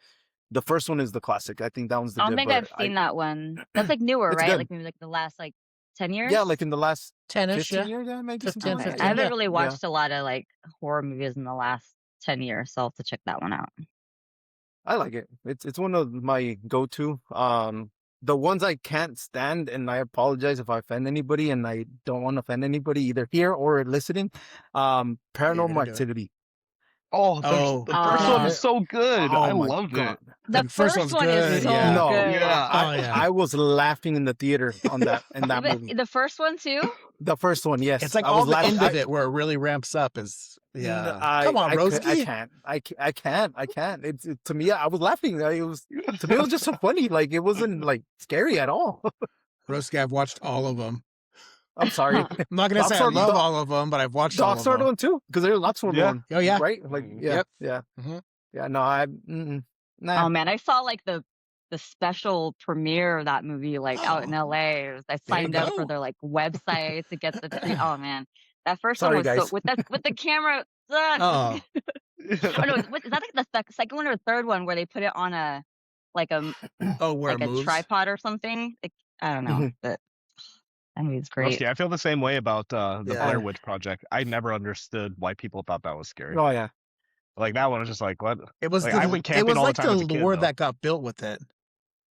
[SPEAKER 4] the first one is the classic. I think that one's the
[SPEAKER 3] I don't
[SPEAKER 4] good.
[SPEAKER 3] think
[SPEAKER 4] But
[SPEAKER 3] I've seen that one. That's like newer,
[SPEAKER 4] It's
[SPEAKER 3] right?
[SPEAKER 4] good.
[SPEAKER 3] Like maybe like the last like 10 years?
[SPEAKER 4] Yeah, like in the last
[SPEAKER 2] 10-ish,
[SPEAKER 4] 15
[SPEAKER 2] yeah.
[SPEAKER 4] years, yeah, maybe
[SPEAKER 2] 15,
[SPEAKER 4] something like
[SPEAKER 3] Okay.
[SPEAKER 2] 15,
[SPEAKER 3] I
[SPEAKER 4] that.
[SPEAKER 3] haven't
[SPEAKER 2] yeah.
[SPEAKER 3] really watched a lot of like horror movies in the last 10 years, so I'll have to check that one out.
[SPEAKER 4] I like it. It's one of my go-to. The ones I can't stand, and I apologize if I offend anybody, and I don't want to offend anybody either here or listening. Paranormal
[SPEAKER 2] do it.
[SPEAKER 4] Activity.
[SPEAKER 1] Oh,
[SPEAKER 2] Oh,
[SPEAKER 1] the first one
[SPEAKER 3] yeah.
[SPEAKER 1] is so good.
[SPEAKER 4] Oh
[SPEAKER 1] I
[SPEAKER 4] my
[SPEAKER 1] loved
[SPEAKER 4] God.
[SPEAKER 1] it.
[SPEAKER 3] The
[SPEAKER 2] The first
[SPEAKER 3] first
[SPEAKER 2] one's
[SPEAKER 3] one
[SPEAKER 2] good,
[SPEAKER 3] is so
[SPEAKER 2] yeah.
[SPEAKER 4] No,
[SPEAKER 3] good.
[SPEAKER 1] Yeah.
[SPEAKER 2] Oh, yeah.
[SPEAKER 4] I was laughing in the theater on that
[SPEAKER 3] Yeah, but
[SPEAKER 4] movie.
[SPEAKER 3] the first one too?
[SPEAKER 4] The first one, yes.
[SPEAKER 2] It's like
[SPEAKER 4] I
[SPEAKER 2] all
[SPEAKER 4] was
[SPEAKER 2] the
[SPEAKER 4] laughing.
[SPEAKER 2] end of it where it really ramps up is, yeah. Come on,
[SPEAKER 4] I
[SPEAKER 2] Roski.
[SPEAKER 4] can't. I can't. To me, I was laughing. To me, it was just so funny. Like it wasn't like scary at all.
[SPEAKER 2] Roski, I've watched all of them.
[SPEAKER 4] I'm sorry.
[SPEAKER 2] I'm not going to say I
[SPEAKER 4] Oxnard-
[SPEAKER 2] love
[SPEAKER 4] the-
[SPEAKER 2] all of them, but I've watched
[SPEAKER 4] The
[SPEAKER 2] all of
[SPEAKER 4] Oxnard
[SPEAKER 2] them.
[SPEAKER 4] one too, because there's lots of
[SPEAKER 1] Yeah.
[SPEAKER 4] one.
[SPEAKER 2] Oh, yeah.
[SPEAKER 4] Right? Like yeah,
[SPEAKER 2] Yep.
[SPEAKER 4] yeah,
[SPEAKER 2] Mhm.
[SPEAKER 4] yeah. No, nah.
[SPEAKER 3] Oh man, I saw like the special premiere of that movie like out in LA. I signed up for
[SPEAKER 2] go.
[SPEAKER 3] their like website to get the pre. Oh man, that first
[SPEAKER 4] Sorry,
[SPEAKER 3] one was
[SPEAKER 4] guys.
[SPEAKER 3] so with the camera. Ugh.
[SPEAKER 2] Oh,
[SPEAKER 3] Oh no, is that like the second one or third one where they put it on a like a
[SPEAKER 2] where
[SPEAKER 3] like
[SPEAKER 2] it
[SPEAKER 3] a
[SPEAKER 2] moves.
[SPEAKER 3] tripod or something? Like, I don't know, but that movie's great.
[SPEAKER 1] Rusty, I feel the same way about the
[SPEAKER 2] Yeah.
[SPEAKER 1] Blair Witch Project. I never understood why people thought that was scary.
[SPEAKER 4] Oh yeah.
[SPEAKER 1] Like that one was just like, what?
[SPEAKER 2] It was
[SPEAKER 1] Like, I went
[SPEAKER 2] it
[SPEAKER 1] camping
[SPEAKER 2] was
[SPEAKER 1] all the
[SPEAKER 2] like
[SPEAKER 1] time as a kid,
[SPEAKER 2] lore
[SPEAKER 1] though.
[SPEAKER 2] that got built with it.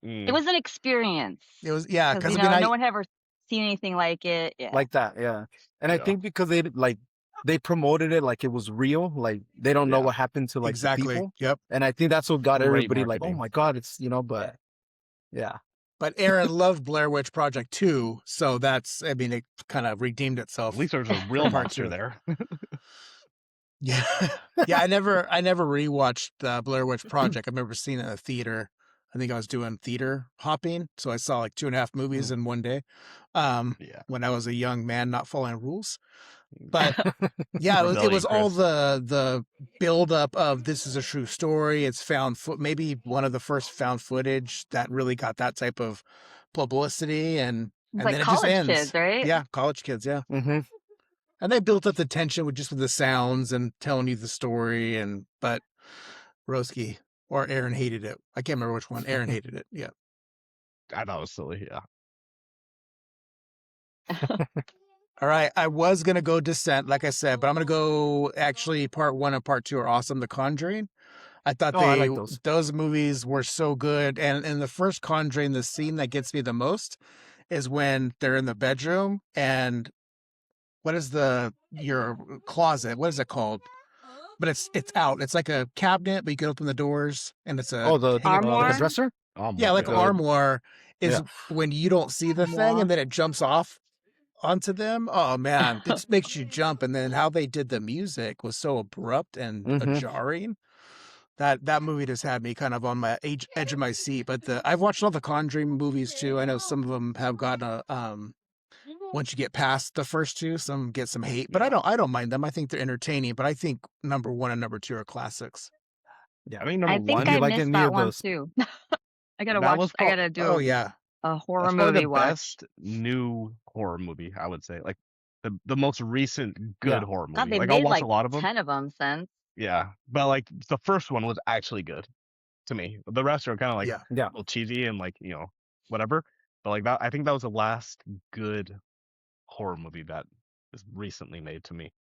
[SPEAKER 3] It was an experience.
[SPEAKER 2] It was, yeah,
[SPEAKER 3] Because
[SPEAKER 2] because
[SPEAKER 3] you
[SPEAKER 2] I
[SPEAKER 3] know,
[SPEAKER 2] mean,
[SPEAKER 3] no one had ever seen anything like it. Yeah.
[SPEAKER 4] Like that, yeah. And I
[SPEAKER 1] Yeah.
[SPEAKER 4] think because they promoted it like it was real, like they don't know
[SPEAKER 1] Yeah.
[SPEAKER 4] what happened to like the
[SPEAKER 2] exactly.
[SPEAKER 4] people.
[SPEAKER 2] Yep.
[SPEAKER 4] And I think that's what got
[SPEAKER 1] Great
[SPEAKER 4] everybody like, oh
[SPEAKER 1] marketing.
[SPEAKER 4] my God, it's but yeah.
[SPEAKER 2] But Aaron loved Blair Witch Project 2, so that's, I mean, it kind of redeemed itself.
[SPEAKER 1] At least there's a real
[SPEAKER 2] Part
[SPEAKER 1] monster
[SPEAKER 2] two.
[SPEAKER 1] there.
[SPEAKER 2] Yeah. Yeah, I never rewatched Blair Witch Project. I remember seeing it in the theater. I think I was doing theater hopping, so I saw like 2.5 movies in one day.
[SPEAKER 1] Yeah.
[SPEAKER 2] When I was a young man not following rules. But yeah, it
[SPEAKER 1] Rebellion,
[SPEAKER 2] was all
[SPEAKER 1] Chris.
[SPEAKER 2] the build up of this is a true story. It's found maybe one of the first found footage that really got that type of publicity, and
[SPEAKER 3] It's
[SPEAKER 2] then
[SPEAKER 3] like
[SPEAKER 2] it just
[SPEAKER 3] college
[SPEAKER 2] ends.
[SPEAKER 3] kids, right?
[SPEAKER 2] Yeah, college kids, yeah.
[SPEAKER 4] Mm-hmm.
[SPEAKER 2] And they built up the tension with the sounds and telling you the story, but Roski or Aaron hated it. I can't remember which one. Aaron hated it. Yeah.
[SPEAKER 1] I thought it was silly. Yeah.
[SPEAKER 2] All right. I was gonna go Descent, like I said, but I'm gonna go actually part 1 and part 2 are awesome. The Conjuring. I thought
[SPEAKER 4] I like those.
[SPEAKER 2] movies were so good. And in the first Conjuring, the scene that gets me the most is when they're in the bedroom and what is your closet? What is it called? But it's out. It's like a cabinet, but you can open the doors and it's a
[SPEAKER 4] The
[SPEAKER 3] Armoire?
[SPEAKER 4] dresser.
[SPEAKER 2] yeah, like an armoire is
[SPEAKER 4] Yeah.
[SPEAKER 2] when you don't see the thing and then it jumps off onto them. Oh man, it just makes you jump. And then how they did the music was so abrupt and
[SPEAKER 4] Mhm.
[SPEAKER 2] jarring. That movie just had me kind of on my edge of my seat. But I've watched all the Conjuring movies too. I know some of them have gotten once you get past the first two, some get some hate, but I don't mind them. I think they're entertaining. But I think number 1 and number 2 are classics.
[SPEAKER 4] Yeah.
[SPEAKER 1] I mean,
[SPEAKER 3] I
[SPEAKER 1] number
[SPEAKER 3] think
[SPEAKER 1] one.
[SPEAKER 4] Do you
[SPEAKER 3] I
[SPEAKER 4] like
[SPEAKER 3] missed
[SPEAKER 4] any
[SPEAKER 3] that
[SPEAKER 4] of
[SPEAKER 3] one
[SPEAKER 4] those?
[SPEAKER 3] too. I gotta
[SPEAKER 1] That
[SPEAKER 3] watch.
[SPEAKER 1] was
[SPEAKER 3] I gotta do
[SPEAKER 2] Oh yeah,
[SPEAKER 3] a horror
[SPEAKER 1] That's probably
[SPEAKER 3] movie
[SPEAKER 1] the
[SPEAKER 3] watch.
[SPEAKER 1] best new horror movie, I would say. Like the most recent good
[SPEAKER 4] Yeah.
[SPEAKER 1] horror
[SPEAKER 3] God,
[SPEAKER 1] movie.
[SPEAKER 3] they
[SPEAKER 1] Like I'll
[SPEAKER 3] made
[SPEAKER 1] watch
[SPEAKER 3] like
[SPEAKER 1] a lot of them.
[SPEAKER 3] 10 of them since.
[SPEAKER 1] Yeah, but like the first one was actually good to me. The rest are kind of like
[SPEAKER 2] yeah.
[SPEAKER 4] Yeah.
[SPEAKER 1] a little cheesy and like whatever. But like that, I think that was the last good horror movie that is recently made to me.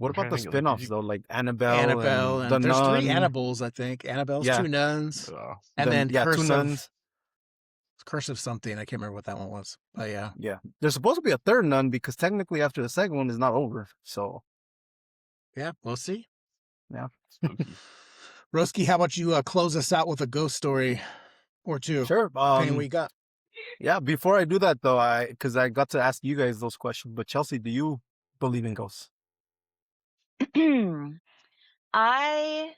[SPEAKER 4] What
[SPEAKER 1] I'm
[SPEAKER 4] about
[SPEAKER 1] trying
[SPEAKER 4] the
[SPEAKER 1] to think, like,
[SPEAKER 4] spin-offs though, like Annabelle
[SPEAKER 2] Annabelle,
[SPEAKER 4] and the
[SPEAKER 2] and there's 3
[SPEAKER 4] Nun?
[SPEAKER 2] Annabelles, I think. Annabelle's
[SPEAKER 4] Yeah,
[SPEAKER 2] 2 nuns, and
[SPEAKER 4] then
[SPEAKER 2] then
[SPEAKER 4] yeah, two nuns.
[SPEAKER 2] Curse of something. I can't remember what that one was. But yeah.
[SPEAKER 4] Yeah, there's supposed to be a third Nun because technically after the second one is not over. So
[SPEAKER 2] Yeah, we'll see.
[SPEAKER 4] yeah.
[SPEAKER 1] spooky.
[SPEAKER 2] Roski, how about you close us out with a ghost story or two?
[SPEAKER 4] Sure.
[SPEAKER 2] Depending on what you got.
[SPEAKER 4] Yeah. Before I do that though, because I got to ask you guys those questions. But Chelsea, do you believe in ghosts?
[SPEAKER 3] I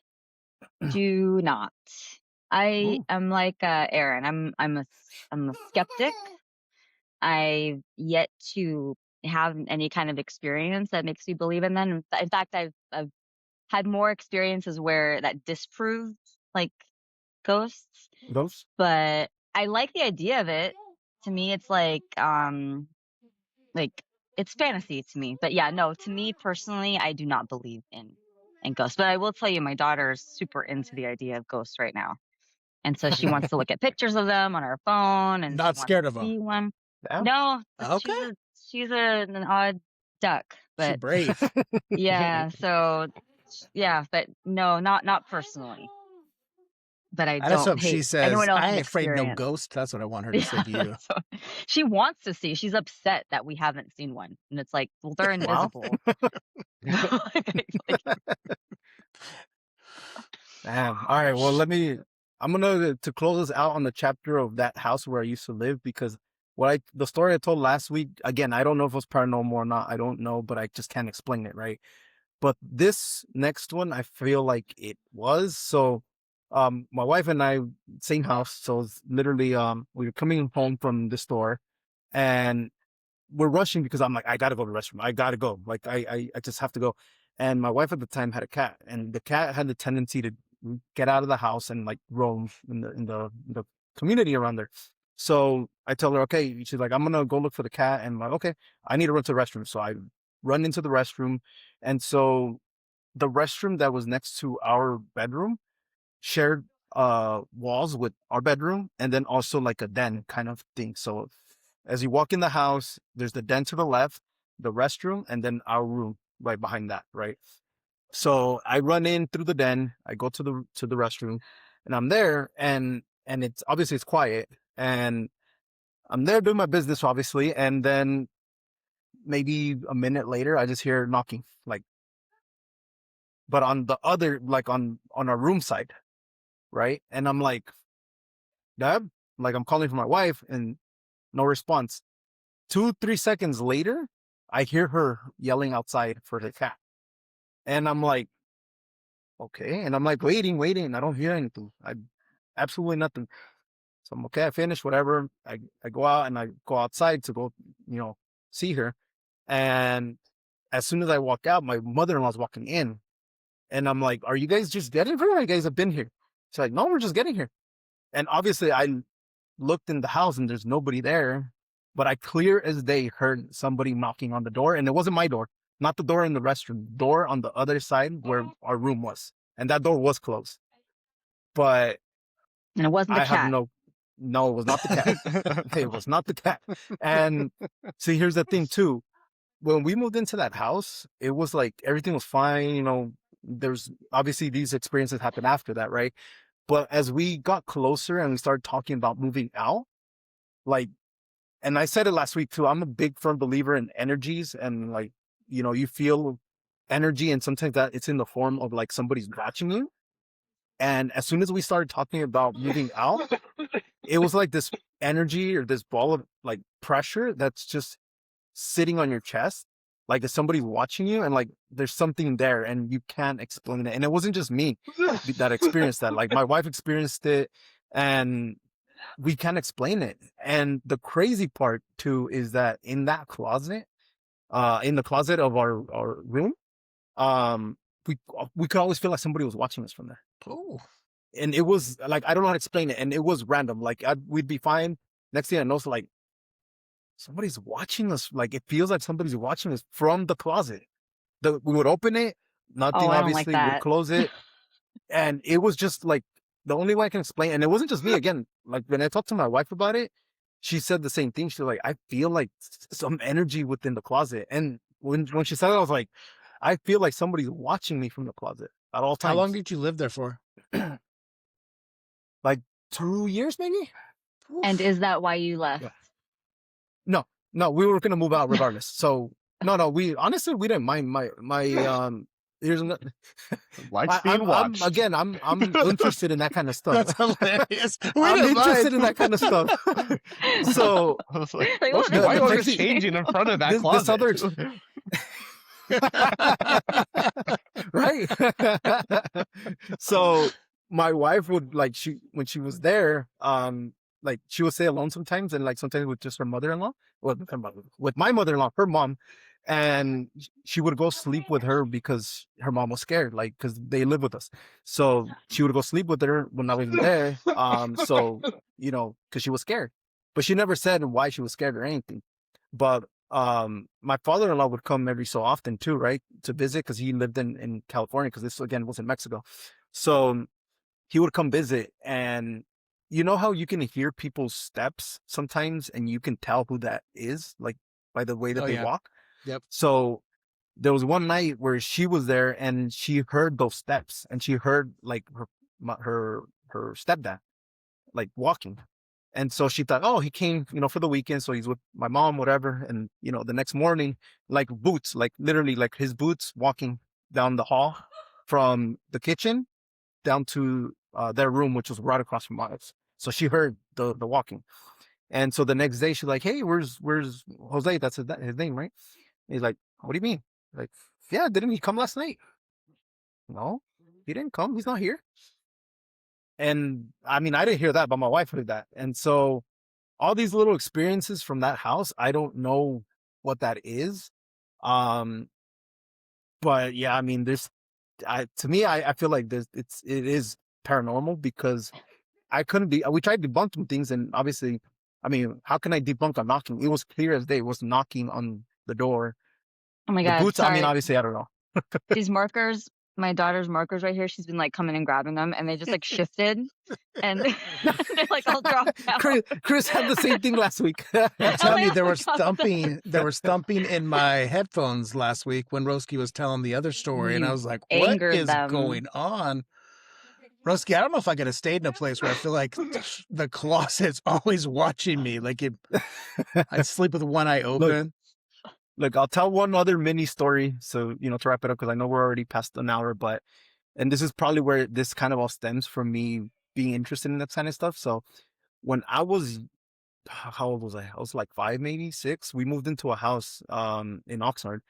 [SPEAKER 3] do not. I
[SPEAKER 4] Oh,
[SPEAKER 3] am like Aaron. I'm a skeptic. I've yet to have any kind of experience that makes me believe in them. In fact, I've had more experiences where that disproved like ghosts,
[SPEAKER 4] ghosts?
[SPEAKER 3] but I like the idea of it. To me, it's like it's fantasy to me. But yeah, no, to me personally, I do not believe in ghosts. But I will tell you, my daughter is super into the idea of ghosts right now. And so she wants to look at pictures of them on her phone and she
[SPEAKER 2] Not
[SPEAKER 3] wants
[SPEAKER 2] scared
[SPEAKER 3] to
[SPEAKER 2] of them.
[SPEAKER 3] see one.
[SPEAKER 4] Yeah.
[SPEAKER 3] No,
[SPEAKER 2] Okay.
[SPEAKER 3] an odd duck,
[SPEAKER 2] She
[SPEAKER 3] but
[SPEAKER 2] brave.
[SPEAKER 3] yeah, so yeah, but no, not personally. But I
[SPEAKER 2] I just
[SPEAKER 3] don't
[SPEAKER 2] hope she
[SPEAKER 3] hate anyone
[SPEAKER 2] says, I
[SPEAKER 3] else's
[SPEAKER 2] ain't afraid no
[SPEAKER 3] experience.
[SPEAKER 2] ghost. That's what I want her to say
[SPEAKER 3] Yeah,
[SPEAKER 2] to you.
[SPEAKER 3] so she wants to see. She's upset that we haven't seen one, and it's like, well, they're
[SPEAKER 4] Wow.
[SPEAKER 3] invisible. Like,
[SPEAKER 4] Damn. All right. Well, I'm gonna to close us out on the chapter of that house where I used to live because the story I told last week. Again, I don't know if it was paranormal or not. I don't know, but I just can't explain it, right? But this next one, I feel like it was. So, my wife and I, same house. So it's literally, we were coming home from the store, and we're rushing because I'm like, I gotta go to the restroom. I gotta go. Like, I just have to go. And my wife at the time had a cat, and the cat had the tendency to get out of the house and like roam in the community around there. So I tell her, okay. She's like, I'm gonna go look for the cat, and I'm like, okay, I need to run to the restroom. So I run into the restroom, and so the restroom that was next to our bedroom shared walls with our bedroom and then also like a den kind of thing. So as you walk in the house, there's the den to the left, the restroom, and then our room right behind that, right? So I run in through the den, I go to the restroom, and I'm there, and it's obviously it's quiet, and I'm there doing my business obviously, and then maybe a minute later I just hear knocking, like, but on the other, like on our room side, right? And I'm like, Deb, like I'm calling for my wife, and no response. 2-3 seconds later, I hear her yelling outside for the cat, and I'm like, okay, and I'm like waiting, and I don't hear anything. I absolutely nothing. So I'm okay. I finish whatever. I go out and I go outside to go, see her, and as soon as I walk out, my mother-in-law's walking in. And I'm like, are you guys just getting here? Or you guys have been here? She's like, no, we're just getting here. And obviously I looked in the house and there's nobody there, but I clear as day heard somebody knocking on the door, and it wasn't my door, not the door in the restroom, door on the other side where our room was. And that door was closed. But
[SPEAKER 3] and it wasn't the
[SPEAKER 4] I have
[SPEAKER 3] cat.
[SPEAKER 4] no, it was not the cat. It was not the cat. And see, here's the thing too. When we moved into that house, it was like everything was fine. There's obviously these experiences happen after that, right? But as we got closer and we started talking about moving out, like, and I said it last week too, I'm a big firm believer in energies, and like, you feel energy, and sometimes that it's in the form of like somebody's watching you. And as soon as we started talking about moving out, it was like this energy or this ball of like pressure that's just sitting on your chest, like if somebody's watching you, and like there's something there and you can't explain it. And it wasn't just me that experienced that. Like my wife experienced it, and we can't explain it. And the crazy part too is that in that closet, in the closet of our room, um, we could always feel like somebody was watching us from there.
[SPEAKER 2] Oh.
[SPEAKER 4] And it was like, I don't know how to explain it. And it was random. Like we'd be fine. Next thing I know, so like somebody's watching us. Like it feels like somebody's watching us from the closet. We would open it,
[SPEAKER 3] Oh,
[SPEAKER 4] nothing
[SPEAKER 3] I don't like
[SPEAKER 4] obviously, we'd
[SPEAKER 3] that.
[SPEAKER 4] close it. And it was just like the only way I can explain. And it wasn't just me again. Like when I talked to my wife about it, she said the same thing. She's like, I feel like some energy within the closet. And when she said it, I was like, I feel like somebody's watching me from the closet at all times.
[SPEAKER 2] How long did you live there for?
[SPEAKER 4] Like 2 years, maybe?
[SPEAKER 3] And is that why you left?
[SPEAKER 4] Yeah. No, we were gonna move out regardless. So no, we honestly we didn't mind here's another,
[SPEAKER 1] Likes being watched.
[SPEAKER 4] I'm interested in that kind of stuff.
[SPEAKER 2] That's hilarious.
[SPEAKER 4] I'm interested in that kind of stuff. So
[SPEAKER 1] I was like,
[SPEAKER 3] Like,
[SPEAKER 1] Roski,
[SPEAKER 3] what?
[SPEAKER 1] why are you always
[SPEAKER 4] This-
[SPEAKER 1] changing in front of that
[SPEAKER 4] this
[SPEAKER 1] closet?
[SPEAKER 4] other right. So my wife would like when she was there, like she would stay alone sometimes, and like sometimes with just her mother-in-law, with my mother-in-law, her mom, and she would go sleep with her because her mom was scared, like because they live with us. So she would go sleep with her when I wasn't there. So because she was scared, but she never said why she was scared or anything. But my father-in-law would come every so often too, right, to visit because he lived in California, because this again was in Mexico. So he would come visit, and you know how you can hear people's steps sometimes, and you can tell who that is, like by the way that they walk.
[SPEAKER 2] Yep.
[SPEAKER 4] So there was one night where she was there, and she heard those steps, and she heard like her stepdad like walking. And so she thought, oh, he came, for the weekend. So he's with my mom, whatever. And, the next morning, like boots, like literally like his boots walking down the hall from the kitchen down to their room, which was right across from ours. So she heard the walking. And so the next day she's like, hey, where's Jose? That's his name, right? And he's like, what do you mean? Like, yeah, didn't he come last night? No, he didn't come. He's not here. And I mean, I didn't hear that, but my wife heard that. And so all these little experiences from that house, I don't know what that is. But yeah, I mean, to me, I feel like it is paranormal, because we tried debunking things, and obviously, I mean, how can I debunk a knocking? It was clear as day. It was knocking on the door.
[SPEAKER 3] Oh my
[SPEAKER 4] The
[SPEAKER 3] God.
[SPEAKER 4] boots,
[SPEAKER 3] Sorry.
[SPEAKER 4] I mean, obviously, I don't know.
[SPEAKER 3] These markers, my daughter's markers right here, she's been like coming and grabbing them, and they just like shifted, and they're like all dropped out.
[SPEAKER 4] Chris had the same thing last week.
[SPEAKER 2] I'm telling you,
[SPEAKER 3] Oh
[SPEAKER 2] there
[SPEAKER 3] my
[SPEAKER 2] was
[SPEAKER 3] God.
[SPEAKER 2] thumping in my headphones last week when Roski was telling the other story, and I
[SPEAKER 3] You
[SPEAKER 2] was like, what
[SPEAKER 3] angered
[SPEAKER 2] is
[SPEAKER 3] them.
[SPEAKER 2] going on? Roski, I don't know if I could have stayed in a place where I feel like the closet's always watching me. Like I'd sleep with one eye open.
[SPEAKER 4] Look, I'll tell one other mini story. So, to wrap it up, because I know we're already past an hour, and this is probably where this kind of all stems from me being interested in that kind of stuff. So when how old was I? I was like 5, maybe 6. We moved into a house, in Oxnard,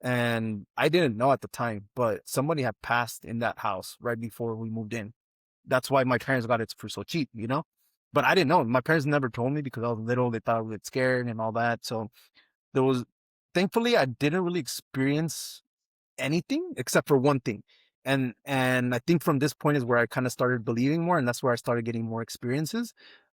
[SPEAKER 4] and I didn't know at the time, but somebody had passed in that house right before we moved in. That's why my parents got it for so cheap, but I didn't know. My parents never told me because I was little. They thought I would get scared and all that. So thankfully, I didn't really experience anything except for one thing. And I think from this point is where I kind of started believing more, and that's where I started getting more experiences.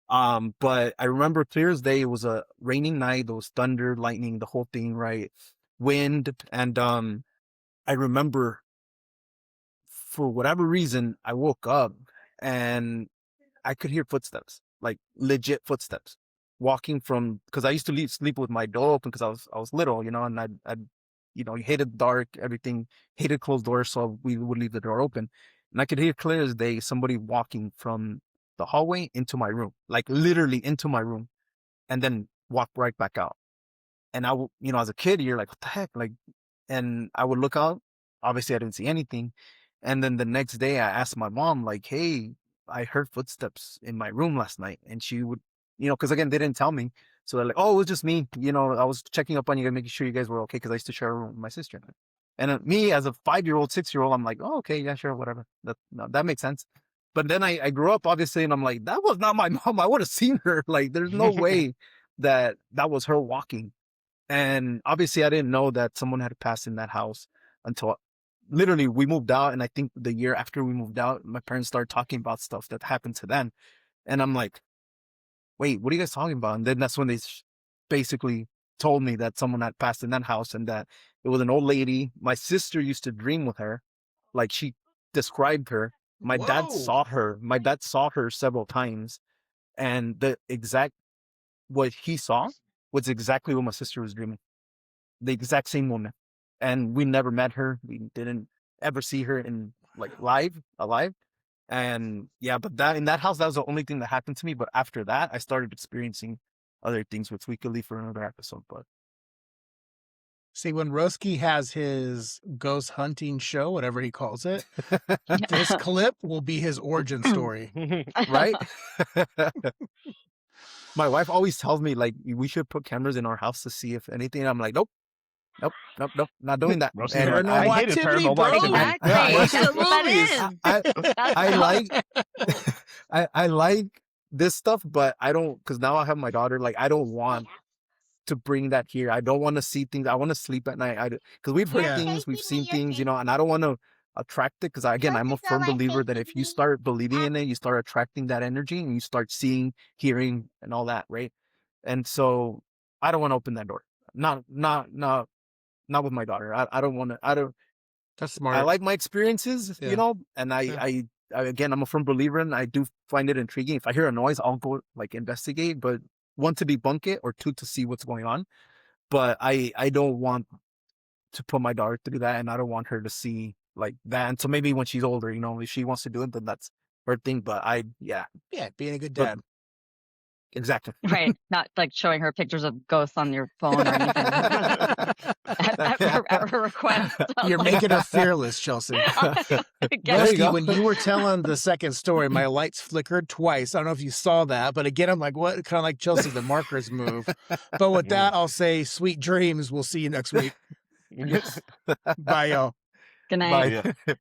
[SPEAKER 4] But I remember clear as day, it was a raining night. There was thunder, lightning, the whole thing, right? Wind. And I remember, for whatever reason, I woke up and I could hear footsteps, like legit footsteps, walking from, because I used to sleep with my door open because I was little, and I'd hated dark, everything, hated closed doors, so we would leave the door open, and I could hear clear as day somebody walking from the hallway into my room, like literally into my room, and then walk right back out. And as a kid, you're like, what the heck, like, and I would look out. Obviously, I didn't see anything. And then the next day, I asked my mom, like, hey, I heard footsteps in my room last night. And she would, because again, they didn't tell me. So they're like, oh, it was just me. I was checking up on you guys, making sure you guys were okay, because I used to share a room with my sister. And me, as a 5-year-old, 6-year-old, I'm like, oh, okay, yeah, sure, whatever. That makes sense. But then I grew up, obviously, and I'm like, that was not my mom. I would have seen her. Like, there's no way that was her walking. And obviously, I didn't know that someone had passed in that house until literally we moved out. And I think the year after we moved out, my parents started talking about stuff that happened to them. And I'm like, wait, what are you guys talking about? And then that's when they basically told me that someone had passed in that house, and that it was an old lady. My sister used to dream with her. Like, she described her. My dad saw her. My dad saw her several times. And what he saw was exactly what my sister was dreaming. The exact same woman. and we never met her. We didn't ever see her in like alive. And yeah, but that in that house, that was the only thing that happened to me. But after that, I started experiencing other things, which we could leave for another episode. But
[SPEAKER 2] See, when Roski has his ghost hunting show, whatever he calls it, this clip will be his origin story.
[SPEAKER 4] right? My wife always tells me like we should put cameras in our house to see if anything. And I'm like, nope, not doing that.
[SPEAKER 1] Roasty,
[SPEAKER 4] And
[SPEAKER 2] Paranormal
[SPEAKER 1] I hated
[SPEAKER 2] activity,
[SPEAKER 1] paranormal
[SPEAKER 2] bro.
[SPEAKER 1] activity.
[SPEAKER 3] Exactly.
[SPEAKER 4] Yeah,
[SPEAKER 2] Watch
[SPEAKER 3] That's
[SPEAKER 2] the
[SPEAKER 3] what
[SPEAKER 2] movies.
[SPEAKER 3] that is.
[SPEAKER 4] I like I like this stuff, but I don't, because now I have my daughter. Like I don't want to bring that here. I don't want to see things. I want to sleep at night. Because we've heard
[SPEAKER 2] Yeah.
[SPEAKER 4] things, we've seen things, and I don't want to attract it. Because again, I'm a firm believer that if you start believing in it, you start attracting that energy, and you start seeing, hearing, and all that, right? And so I don't want to open that door. Not with my daughter. I don't want to.
[SPEAKER 2] That's smart.
[SPEAKER 4] I like my experiences,
[SPEAKER 2] Yeah.
[SPEAKER 4] and
[SPEAKER 2] Yeah.
[SPEAKER 4] I again, I'm a firm believer, and I do find it intriguing. If I hear a noise, I'll go like investigate, but one, to debunk it, or two, to see what's going on. But I don't want to put my daughter through that, and I don't want her to see like that. And so maybe when she's older, if she wants to do it, then that's her thing. But
[SPEAKER 2] Yeah, being a good
[SPEAKER 4] But-
[SPEAKER 2] dad.
[SPEAKER 4] exactly.
[SPEAKER 3] Right. Not like showing her pictures of ghosts on your phone or anything. at her request.
[SPEAKER 2] You're making her fearless, Chelsea.
[SPEAKER 4] There you
[SPEAKER 2] Rusty,
[SPEAKER 4] go.
[SPEAKER 2] when you were telling the second story, my lights flickered twice. I don't know if you saw that, but again, I'm like, what? Kind of like Chelsea, the markers move. But with that, I'll say sweet dreams. We'll see you next week. Bye, y'all.
[SPEAKER 3] Good night.
[SPEAKER 1] Yeah.